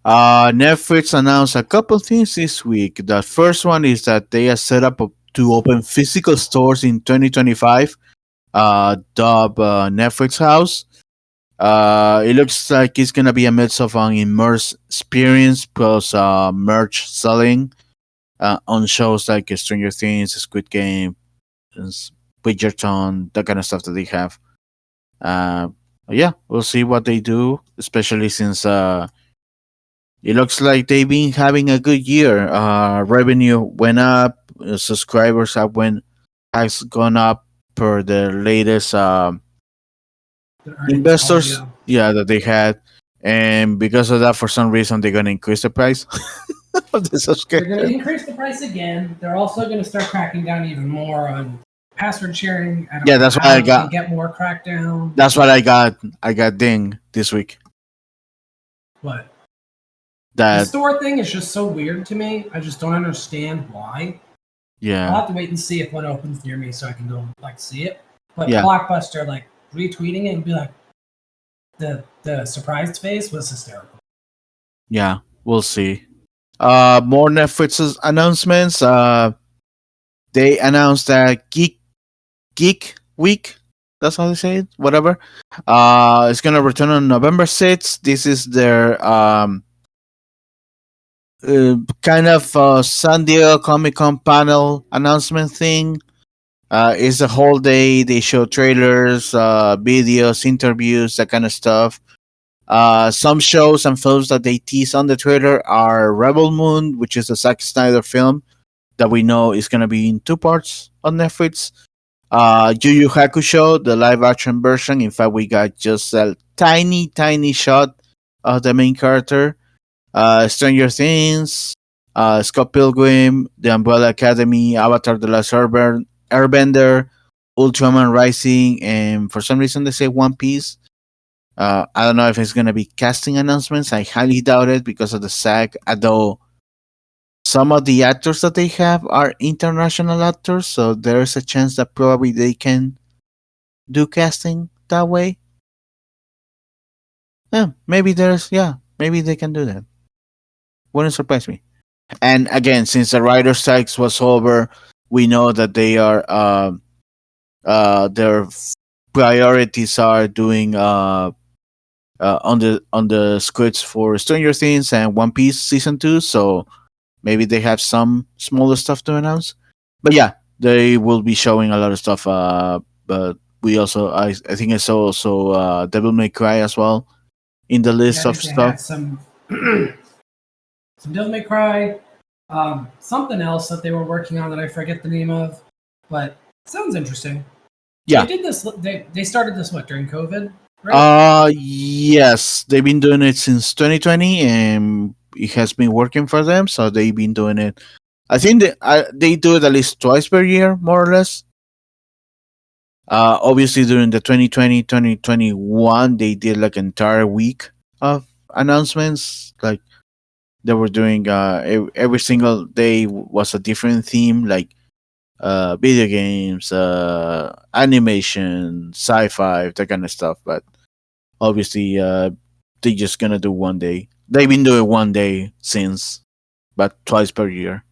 Netflix announced a couple things this week. The first one is that they are set up to open physical stores in 2025. Dub Netflix House. It looks like it's gonna be a mix of an immersive experience plus merch selling on shows like Stranger Things, Squid Game, Bridgerton, that kind of stuff that they have. Uh, yeah, we'll see what they do, especially since it looks like they've been having a good year. Revenue went up, subscribers has gone up per the latest The earnings call, investors, yeah. that they had, and because of that, for some reason, they're gonna increase the price of the They're going to subscription. increase the price again. They're also going to start cracking down even more on password sharing. I don't Yeah, know that's why how I they can got. get more crackdown. That's what I got. I got ding this week. But the That store thing is just so weird to me. I just don't understand why. I'll yeah, have to wait and see if one opens near me so I can go like see it. But yeah, Blockbuster like retweeting it and be like, the surprised face was hysterical. yeah. We'll see. More Netflix announcements. They announced that Geek Week. That's how they say it. Whatever. It's gonna return on November 6th. This is their kind of San Diego Comic Con panel announcement thing. It's a whole day. They show trailers, videos, interviews, that kind of stuff. Some shows and films that they tease on the trailer are Rebel Moon, which is a Zack Snyder film that we know is going to be in two parts on Netflix. Yu Yu Hakusho, the live action version. In fact, we got just a tiny, tiny shot of the main character. Stranger Things, Scott Pilgrim, The Umbrella Academy, Avatar: The Last Airbender, Ultraman Rising, and for some reason they say One Piece. I don't know if it's gonna be casting announcements. I highly doubt it because of the SAG. Although some of the actors that they have are international actors, so there's a chance that probably they can do casting that way. Maybe they can do that. Wouldn't surprise me. And again, since the writer strikes was over, we know that they are their priorities are doing on the scripts for Stranger Things and One Piece season 2. So maybe they have some smaller stuff to announce. But yeah, they will be showing a lot of stuff. But we also, I think I saw also Devil May Cry as well in the list Yeah, I of think they had stuff. some some Devil May Cry, something else that they were working on that I forget the name of, but sounds interesting. Yeah. They did this. They started this what during COVID, right? Yes, they've been doing it since 2020, and it has been working for them. So they've been doing it. I think they do it at least twice per year, more or less. Obviously, during the 2020 2021, they did like an entire week of announcements. Like they were doing every single day was a different theme, like video games, animation, sci-fi, that kind of stuff. But obviously, they just gonna do one day. They've been doing one day since, but twice per year.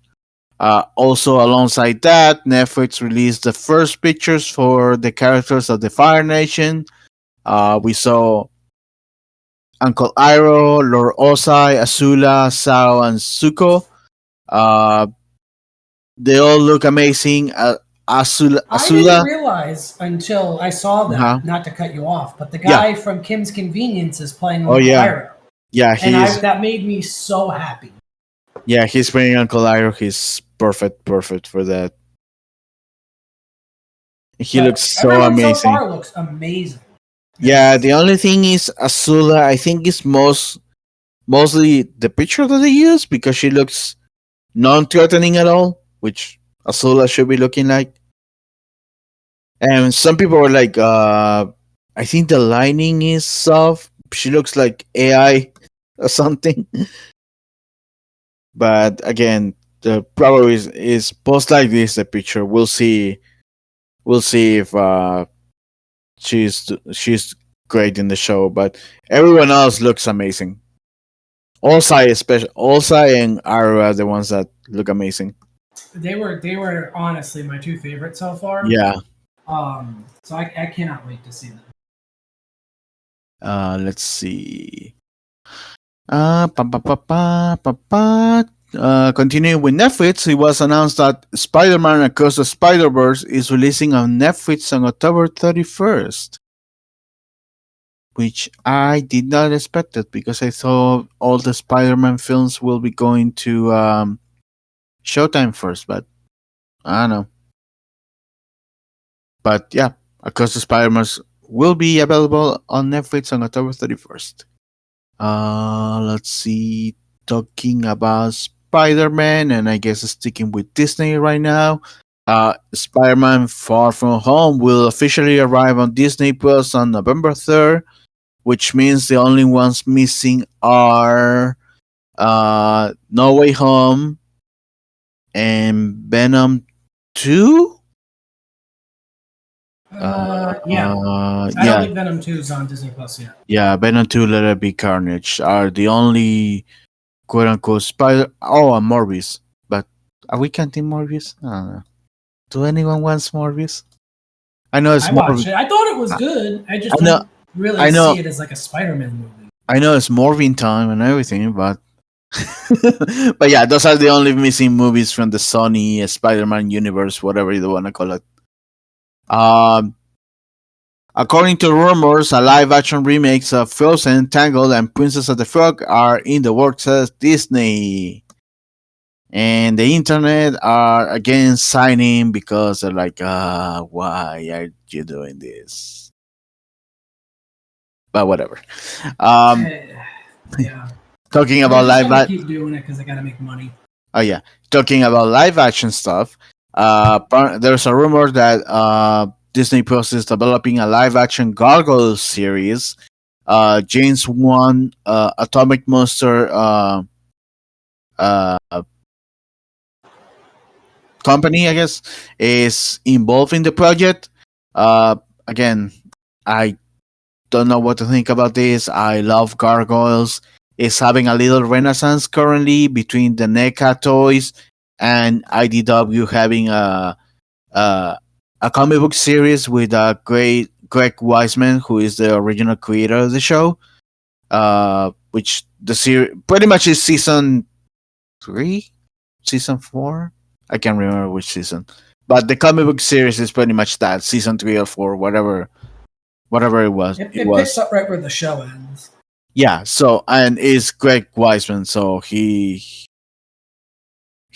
Also, alongside that, Netflix released the first pictures for the characters of the Fire Nation. We saw Uncle Iroh, Lord Osai, Azula, Sao, and Zuko. Uh, they all look amazing. I didn't Azula, realize until I saw uh-huh. that. Not to cut you off, but the Yeah. guy from Kim's Convenience is playing Oh Uncle yeah, Iroh, yeah. and that made me so happy. Yeah, he's playing Uncle Iroh. He's perfect for that. He looks But so everyone so amazing. far looks amazing. Yeah, the only thing is Azula. I think is mostly the picture that they use because she looks non-threatening at all, which Azula should be looking like. And some people were like, I think the lining is soft. She looks like AI or something. But again, the probably is most likely is the picture. We'll see. We'll see if she's great in the show. But everyone else looks amazing. Olsai, especially Olsai and Aru are the ones that look amazing. They were honestly my two favorites so far. Yeah. So I cannot wait to see them. Let's see. Pa, pa, pa, pa, pa, pa. Continuing with Netflix, it was announced that Spider-Man Across the Spider-Verse is releasing on Netflix on October 31st, which I did not expect it because I thought all the Spider-Man films will be going to Showtime first, but I don't know. But yeah, Across the Spider-Verse will be available on Netflix on October 31st. Let's see. Talking about Spider-Man, and I guess sticking with Disney right now. Spider-Man: Far From Home will officially arrive on Disney Plus on November 3rd, which means the only ones missing are No Way Home and Venom 2. Yeah. I don't Yeah, think Venom 2 is on Disney Plus yet. yeah. Venom 2, Let It Be Carnage are the only quote unquote Spider. Oh, and Morbius. But are we counting Morbius? I don't know. Do anyone wants Morbius? I know it's I watched Morbius. it. I thought it was good. I just I know. don't really I know. see it as like a Spider-Man movie. I know it's Morbius time and everything, but but yeah, those are the only missing movies from the Sony Spider-Man universe, whatever you want to call it. Um, According to rumors, a live-action remakes of Frozen, Tangled, and Princess of the Frog are in the works at Disney. And the internet are again signing because they're like, why are you doing this? But whatever. Yeah. Talking They're about just live gonna action. keep doing it because they gotta make money. Oh yeah, talking about live action stuff. There's a rumor that Disney Plus is developing a live action Gargoyles series. James Wan, Atomic Monster uh, company, I guess, is involved in the project. Again, I don't know what to think about this. I love Gargoyles. It's having a little renaissance currently between the NECA toys and IDW having a comic book series with a great Greg Weisman, who is the original creator of the show. Which the series pretty much is season 3, season 4. I can't remember which season, but the comic book series is pretty much that season 3 or 4, whatever it was. It It was picks up right where the show ends. yeah. So and is Greg Weisman, so he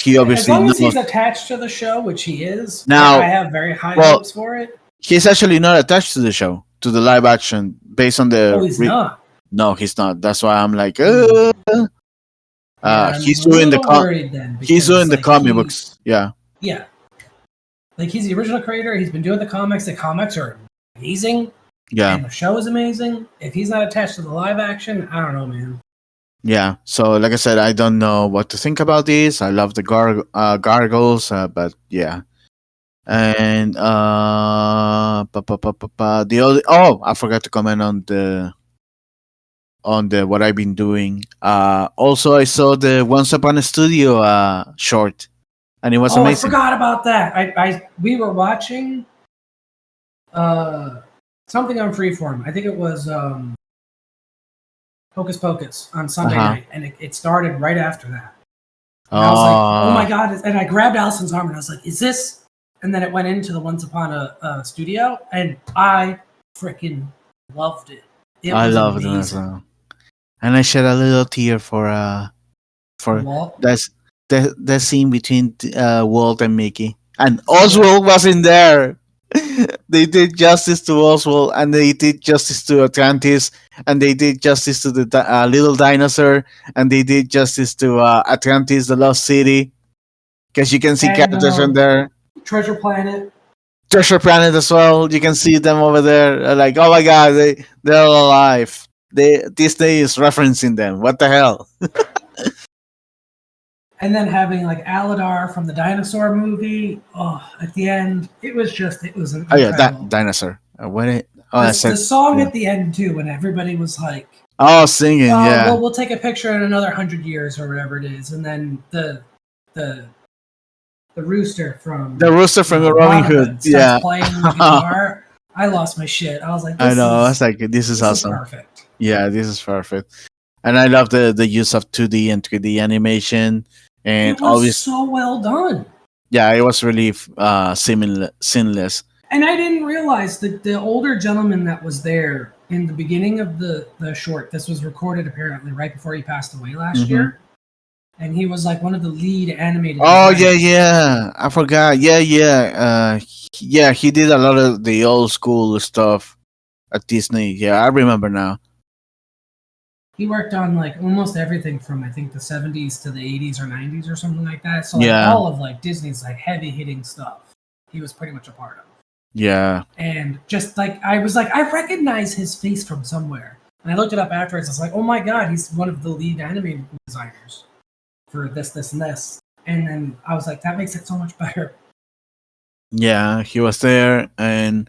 As obviously long as knows. he's attached to the show, which he is, Now, I have very high well, hopes for it. He's actually not attached to the show, to the live action, based on the. Oh, he's not. No, he's not. That's why I'm like, Yeah, I'm he's a doing little worried then. he's doing the like, comic books. Yeah, Yeah. Like he's the original creator. He's been doing the comics. The comics are amazing. yeah, And the show is amazing. If he's not attached to the live action, I don't know, man. yeah. So, like I said, I don't know what to think about this. I love the gargoyles, but yeah. And the other. Oh, I forgot to comment on the what I've been doing. Also, I saw the Once Upon a Studio short, and it was amazing. I forgot about that. We were watching something on Freeform. I think it was Hocus Pocus on Sunday night, and it started right after that. And I was like, oh my god! And I grabbed Allison's arm and I was like, is this? And then it went into the Once Upon a Studio, and I freaking loved it. I loved it as well. And I shed a little tear for Walt? that's the scene between Walt and Mickey. And Oswald was in there. They did justice to Oswald, and they did justice to Atlantis, and they did justice to the little dinosaur, and they did justice to Atlantis, the Lost City, because you can see characters in there. Treasure Planet. Treasure Planet as well. You can see them over there. Like, oh my god, they're alive. Disney is referencing them. What the hell? And then having like Aladar from the dinosaur movie. Oh, at the end, it was Oh yeah, incredible. that dinosaur. What it? Oh, The, I said the song yeah. at the end too, when everybody was like, Oh, singing. "Oh, Yeah. well, we'll take a picture in another 100 years or whatever it is," and then the rooster from The rooster from Robin Hood. starts Yeah. playing the guitar. I lost my shit. I was like, I know. I is was like, this is this awesome. is perfect. Yeah, this is perfect. And I love the use of 2D and 3D animation. And It was obviously, so well done. yeah, it was really seamless. And I didn't realize that the older gentleman that was there in the beginning of the short, this was recorded apparently right before he passed away last year. And he was like one of the lead animated Oh designers. yeah. I forgot. Yeah. Yeah, he did a lot of the old school stuff at Disney. Yeah, I remember now. He worked on like almost everything from I think the 70s to the 80s or 90s or something like that. So like Yeah. all of like Disney's like heavy hitting stuff, he was pretty much a part of. Yeah. And just like I was like, I recognize his face from somewhere. And I looked it up afterwards. I was like, oh my god, he's one of the lead animated designers for this, and this. And then I was like, that makes it so much better. Yeah, he was there, and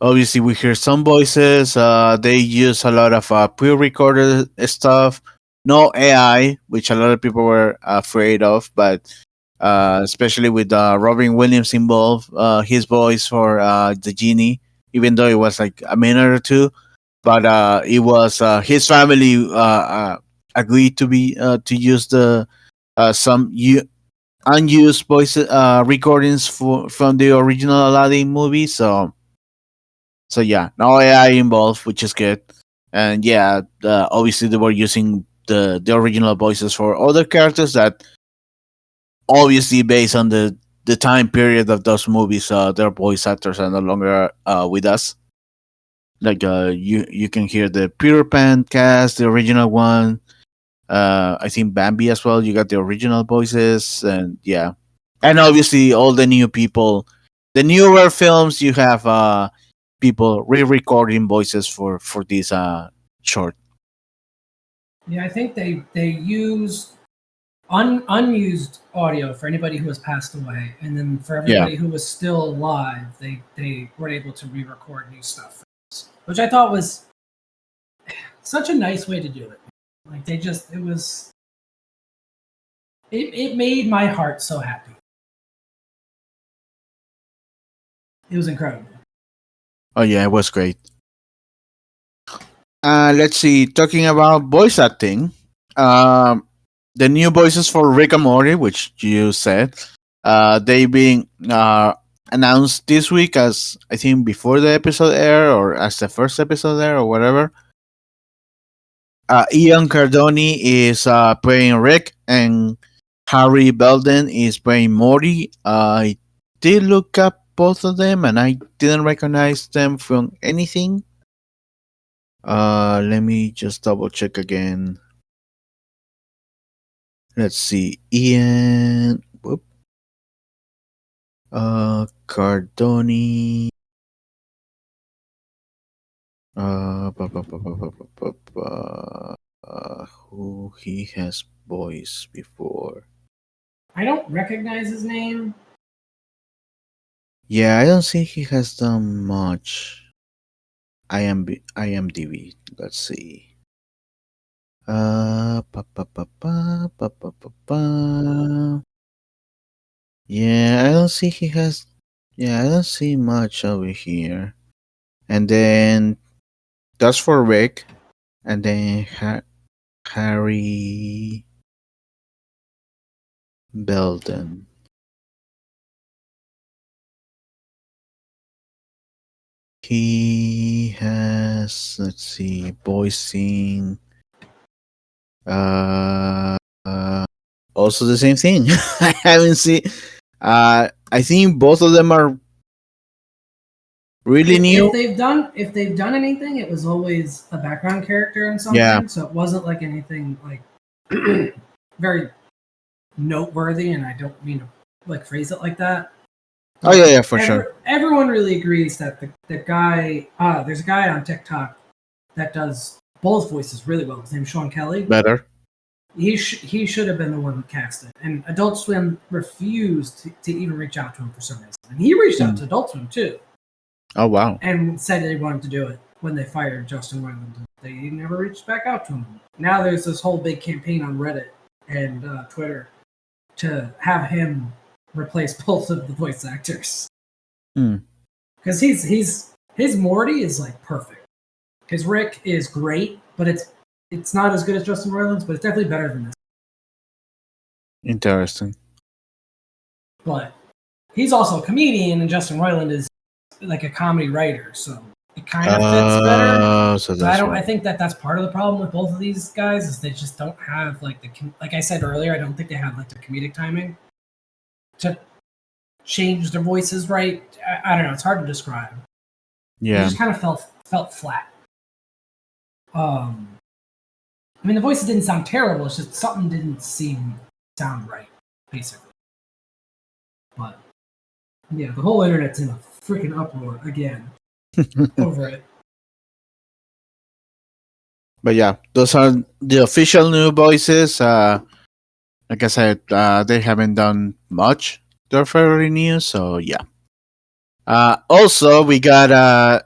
obviously we hear some voices. They use a lot of pre-recorded stuff, no AI, which a lot of people were afraid of, but especially with Robin Williams involved, his voice for the genie, even though it was like a minute or two, but it was his family agreed to be to use the some unused voice recordings from the original Aladdin movie. So yeah, no AI involved, which is good. And yeah, obviously they were using the original voices for other characters that obviously based on the time period of those movies, their voice actors are no longer with us. Like you can hear the Peter Pan cast, the original one. I think Bambi as well. You got the original voices, and yeah, and obviously all the new people, the newer films. You have people re-recording voices for this short. Yeah, I think they used unused audio for anybody who has passed away, and then for everybody who was still alive, they were able to re-record new stuff, which I thought was such a nice way to do it. Like it made my heart so happy. It was incredible. Oh yeah, it was great. Let's see. Talking about voice acting, the new voices for Rick and Morty, which you said, they being announced this week as I think before the episode air or as the first episode there or whatever. Ian Cardoni is playing Rick, and Harry Belden is playing Morty. I did look up both of them, and I didn't recognize them from anything. Let me just double check again. Let's see. Ian. Whoop. Cardoni. Who he has voiced before? I don't recognize his name. Yeah, I don't think he has done much. IMDb. Let's see. Yeah, I don't see he has. Yeah, I don't see much over here. And then that's for Rick, and then Harry Belden. He has, let's see, voicing. Also the same thing. I haven't seen. I think both of them are really new. If they've done anything, it was always a background character in something. Yeah. So it wasn't like anything like very noteworthy, and I don't mean to like phrase it like that. Oh yeah, for sure. Everyone really agrees that the guy, there's a guy on TikTok that does both voices really well. His name's Sean Kelly. Better. He should have been the one who cast it, and Adult Swim refused to even reach out to him for some reason. And he reached out to Adult Swim too. Oh wow! And said they wanted to do it when they fired Justin Roiland. They never reached back out to him. Now there's this whole big campaign on Reddit and Twitter to have him replace both of the voice actors. Because his Morty is like perfect. His Rick is great, but it's not as good as Justin Roiland's, but it's definitely better than this. Interesting. But he's also a comedian, and Justin Roiland is like a comedy writer, so it kind of fits better. So I think that's part of the problem with both of these guys is they just don't have like like I said earlier, I don't think they have like the comedic timing to change their voices right. I don't know, it's hard to describe. Yeah, it just kind of felt flat. I mean, the voices didn't sound terrible. It's just something didn't sound right, basically. But yeah, the whole internet's in a freaking uproar again over it. But yeah, those are the official new voices. Like I said, they haven't done much. They're fairly new, so yeah. Also, we got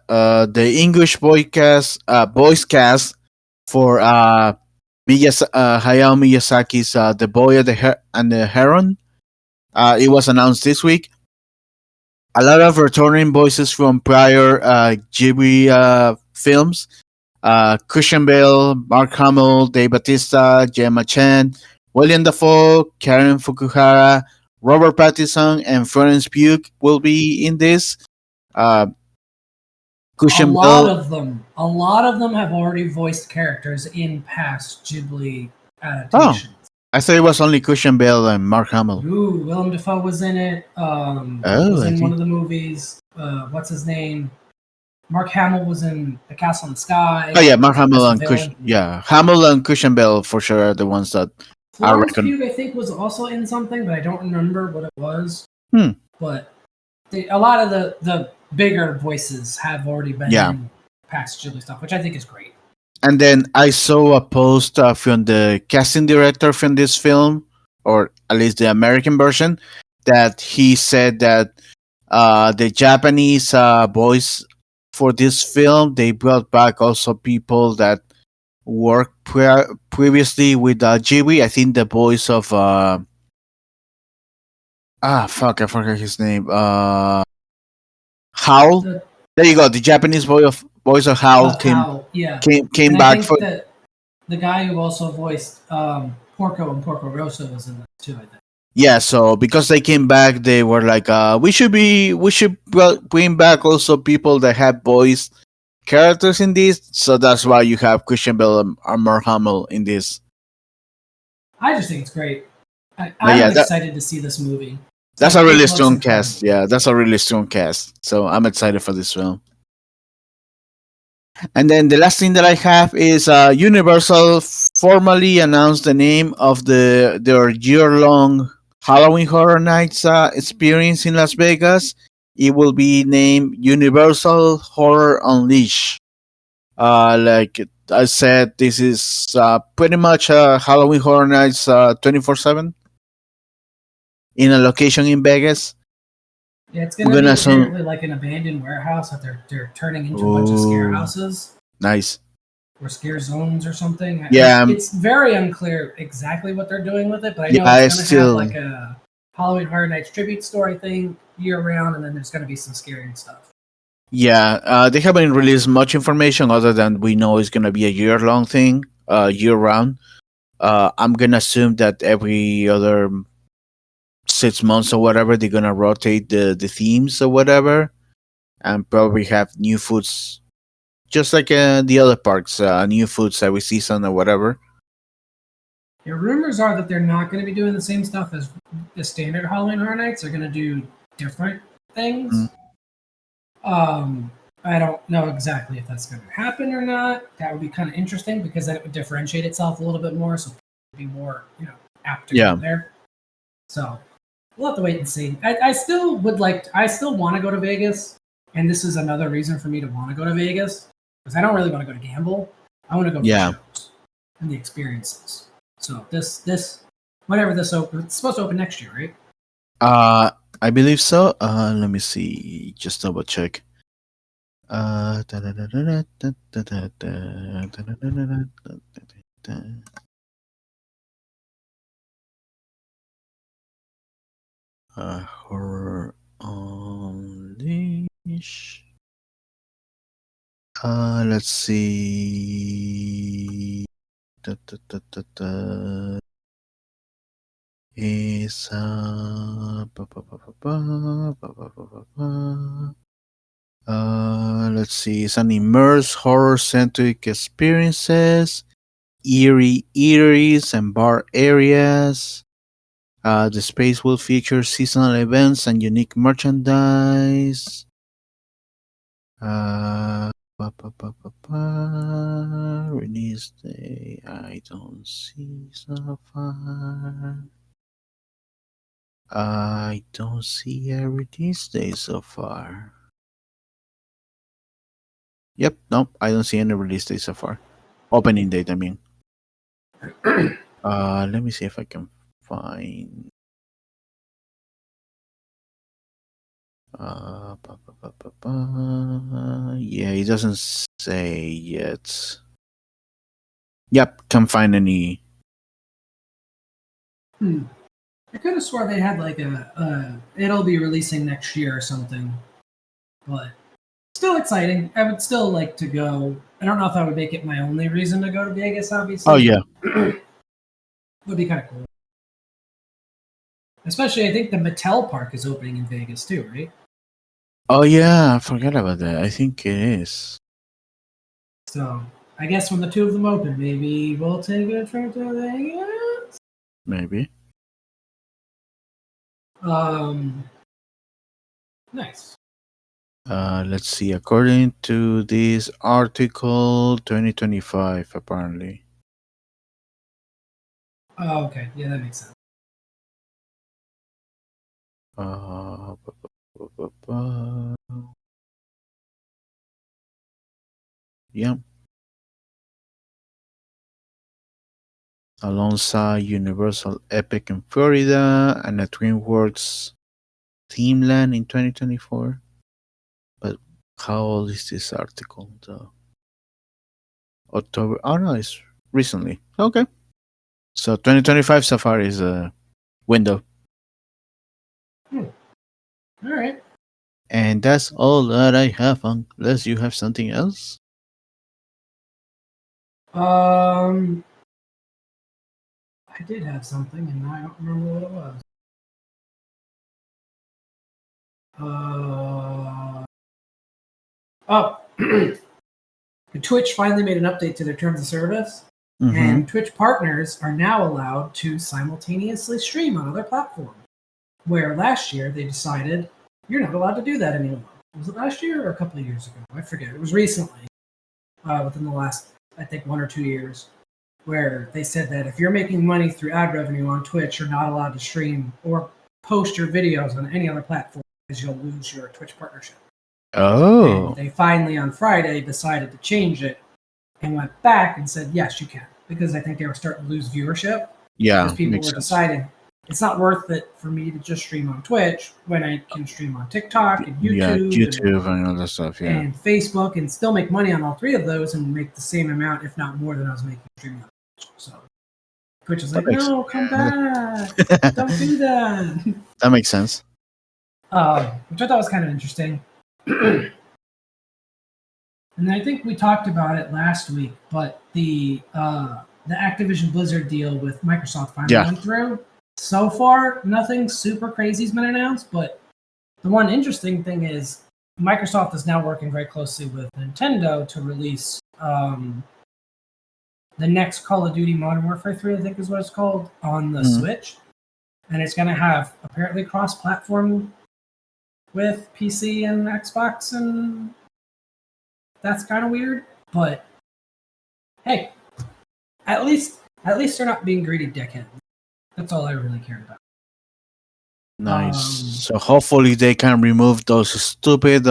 the English voice cast for Hayao Miyazaki's The Boy and the Heron. It was announced this week. A lot of returning voices from prior Ghibli films. Christian Bale, Mark Hamill, Dave Bautista, Gemma Chan, William Dafoe, Karen Fukuhara, Robert Pattinson, and Florence Pugh will be in this. Christian Bale. A lot of them have already voiced characters in past Ghibli adaptations. Oh, I thought it was only Christian Bale and Mark Hamill. Ooh, Willem Dafoe was in it. Was in one of the movies. What's his name? Mark Hamill was in The Castle in the Sky. Oh yeah, Mark Hamill and Hamill and Christian Bale for sure are the ones that Florence Pugh, I think, was also in something, but I don't remember what it was. But a lot of the bigger voices have already been in past Ghibli stuff, which I think is great. And then I saw a post from the casting director from this film, or at least the American version, that he said that the Japanese voice for this film, they brought back also people that worked previously with Ghibli. I think the voice of I forgot his name. Howl. There you go. The Japanese voice of Howl came back for the guy who also voiced Porco and Porco Rosso was in this too, I think. Yeah, so because they came back, they were like, we should bring back also people that have voiced characters in this. So that's why you have Christian Bale and Mark Hamill in this. I just think it's great. I'm excited to see this movie. That's a really strong cast. Yeah, that's a really strong cast. So I'm excited for this film. And then the last thing that I have is Universal formally announced the name of their year-long Halloween Horror Nights experience in Las Vegas. It will be named Universal Horror Unleashed. Like I said, this is pretty much Halloween Horror Nights 24/7 in a location in Vegas. Yeah, it's going to be apparently like an abandoned warehouse that they're turning into a bunch of scare houses. Nice. Or scare zones or something. Yeah. It's very unclear exactly what they're doing with it, but I know it's going to have like a Halloween Horror Nights tribute store, I think, year-round, and then there's going to be some scary stuff. Yeah, they haven't released much information other than we know it's going to be a year-long thing, year-round. I'm going to assume that every other 6 months or whatever, they're going to rotate the themes or whatever, and probably have new foods. Just like the other parks, new foods every season or whatever. Yeah, rumors are that they're not going to be doing the same stuff as the standard Halloween Horror Nights. They're going to do different things. I don't know exactly if that's going to happen or not. That would be kind of interesting because then it would differentiate itself a little bit more, so it would be more, apt to go there. So we'll have to wait and see. I still would like. I still want to go to Vegas, and this is another reason for me to want to go to Vegas because I don't really want to go to gamble. I want to go for Yeah. shows and the experiences. So whenever this open, it's supposed to open next year, right? I believe so. Let me see. Just double check. Horror Unleash. Let's see. Is let's see. It's an immersive horror-centric experiences, eerie eateries and bar areas. The space will feature seasonal events and unique merchandise. Release day. I don't see so far. I don't see a release date so far. Yep, nope, I don't see any release date so far. Opening date, I mean. Let me see if I can find. Yeah, it doesn't say yet. Yep, can't find any. I could have swore they had like it'll be releasing next year or something, but still exciting. I would still like to go. I don't know if I would make it my only reason to go to Vegas. Obviously, Oh yeah, would be kind of cool. Especially, I think the Mattel Park is opening in Vegas too, right? oh yeah, I forgot about that. I think it is. So I guess when the two of them open, maybe we'll take a trip to Vegas. Maybe. Nice. Let's see. According to this article, 2025 apparently. Oh, okay. Yeah, that makes sense. Uh, bu- bu- bu- bu- yeah. Alongside Universal Epic in Florida and a DreamWorks Themeland in 2024. But how old is this article though? October. Oh no, it's recently. Okay. So 2025 so far is a window. All right. And that's all that I have, unless you have something else. I did have something, and I don't remember what it was. Oh, Twitch finally made an update to their terms of service, and Twitch partners are now allowed to simultaneously stream on other platforms. Where last year they decided you're not allowed to do that anymore. Was it last year or a couple of years ago? I forget. It was recently, within the last, I think, 1 or 2 years, where they said that if you're making money through ad revenue on Twitch, you're not allowed to stream or post your videos on any other platform because you'll lose your Twitch partnership. Oh. And they finally on Friday decided to change it and went back and said, yes, you can. Because I think they were starting to lose viewership. Yeah. Because people were deciding it's not worth it for me to just stream on Twitch when I can stream on TikTok and YouTube, Yeah, YouTube and all that stuff. Yeah. and Facebook and still make money on all three of those and make the same amount, if not more, than I was making streaming on Twitch. So Twitch is like, no, come back. Don't do that. That makes sense. Which I thought was kind of interesting. And I think we talked about it last week, but the Activision Blizzard deal with Microsoft finally went through. So far, nothing super crazy has been announced, but the one interesting thing is Microsoft is now working very closely with Nintendo to release the next Call of Duty Modern Warfare 3, I think is what it's called, on the Switch. And it's going to have apparently cross-platform with PC and Xbox, and that's kind of weird. But hey, at least they're not being greedy dickheads. That's all I really care about. Nice. So hopefully they can remove those stupid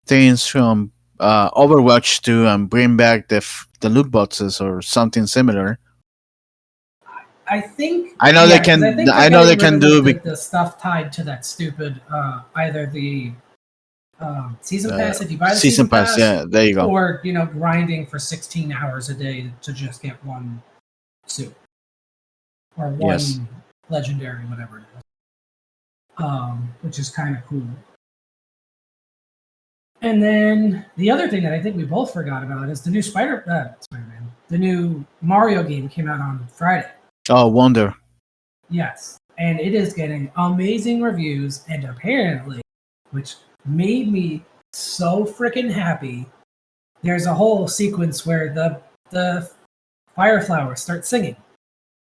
things from Overwatch 2 and bring back the loot boxes or something similar. I think I know they 'cause can. I think I they're know they getting can rid of do the stuff tied to that stupid either the season pass if you buy the season pass. pass, Yeah, there you go. or grinding for 16 hours a day to just get one suit or one Yes. legendary, whatever it is. Which is kind of cool. And then the other thing that I think we both forgot about is the new Spider-Man. The new Mario game came out on Friday. Oh, Wonder. Yes, and it is getting amazing reviews, and apparently, which made me so freaking happy. There's a whole sequence where the fire flowers start singing,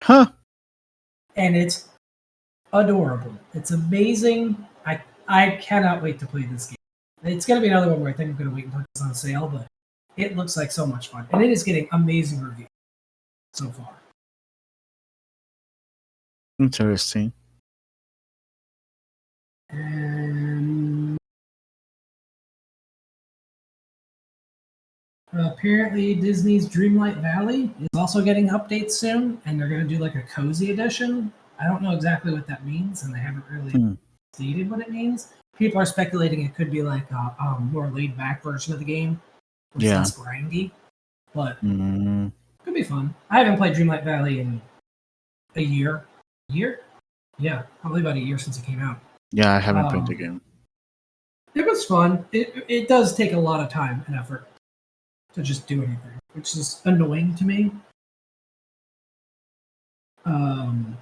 Huh. and it's adorable. It's amazing. I cannot wait to play this game. It's gonna be another one where I think I'm gonna wait until it's on sale, but it looks like so much fun, and it is getting amazing reviews so far. Interesting. And apparently, Disney's Dreamlight Valley is also getting updates soon, and they're going to do like a cozy edition. I don't know exactly what that means, and they haven't really stated what it means. People are speculating it could be like a more laid back version of the game, which is less grindy, but it could be fun. I haven't played Dreamlight Valley in a year. Yeah, probably about a year since it came out. Yeah, I haven't played the game. It was fun. It does take a lot of time and effort to just do anything, which is annoying to me. And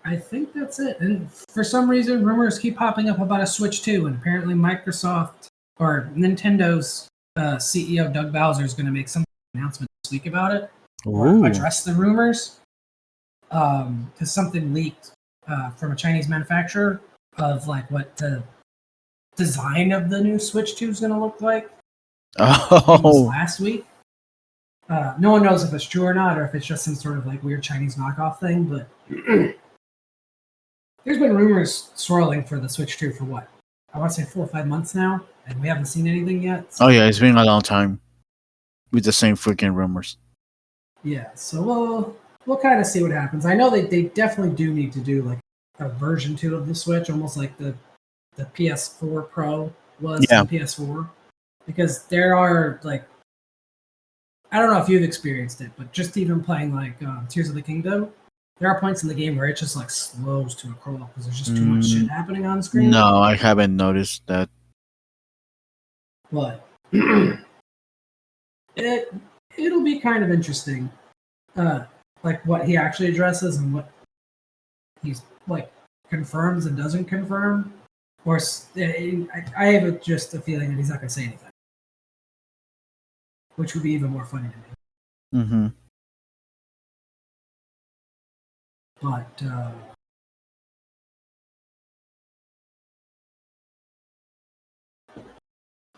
I think that's it. And for some reason, rumors keep popping up about a Switch 2, and apparently Microsoft or Nintendo's CEO Doug Bowser is going to make some announcement this week about it, or address the rumors, because something leaked from a Chinese manufacturer of like what the design of the new Switch 2 is going to look like. It was last week. No one knows if it's true or not, or if it's just some sort of like weird Chinese knockoff thing, but there's been rumors swirling for the Switch 2 for what? I want to say 4 or 5 months now, and we haven't seen anything yet. So. Oh yeah, it's been a long time with the same freaking rumors. Yeah, so we'll kind of see what happens. I know they definitely do need to do like a version 2 of the Switch, almost like the PS4 Pro was the PS4, because there are like, I don't know if you've experienced it, but just even playing like Tears of the Kingdom, there are points in the game where it just like slows to a crawl because there's just too much shit happening on screen. No, I haven't noticed that. But it'll be kind of interesting, like what he actually addresses and what he's like confirms and doesn't confirm. Of course, I have just a feeling that he's not going to say anything, which would be even more funny to me. Mm-hmm. But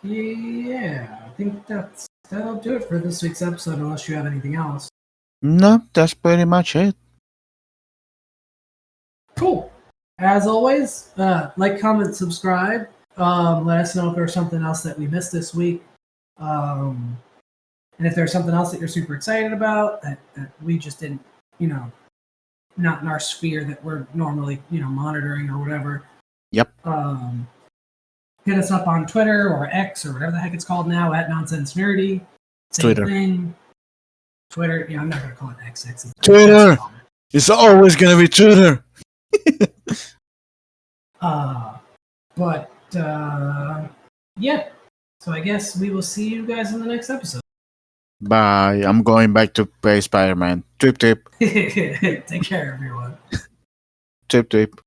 yeah, I think that'll do it for this week's episode, unless you have anything else. No, that's pretty much it. Cool. As always, like, comment, subscribe. Let us know if there's something else that we missed this week. And if there's something else that you're super excited about that we just didn't, not in our sphere that we're normally, monitoring or whatever. Yep. Hit us up on Twitter or X or whatever the heck it's called now, @NonsenseNerdy. Same Twitter. thing. Twitter. Yeah, I'm not going to call it X. Twitter. It's always going to be Twitter. Yeah. So I guess we will see you guys in the next episode. Bye. I'm going back to play Spider-Man. Trip. Take care, everyone. Trip.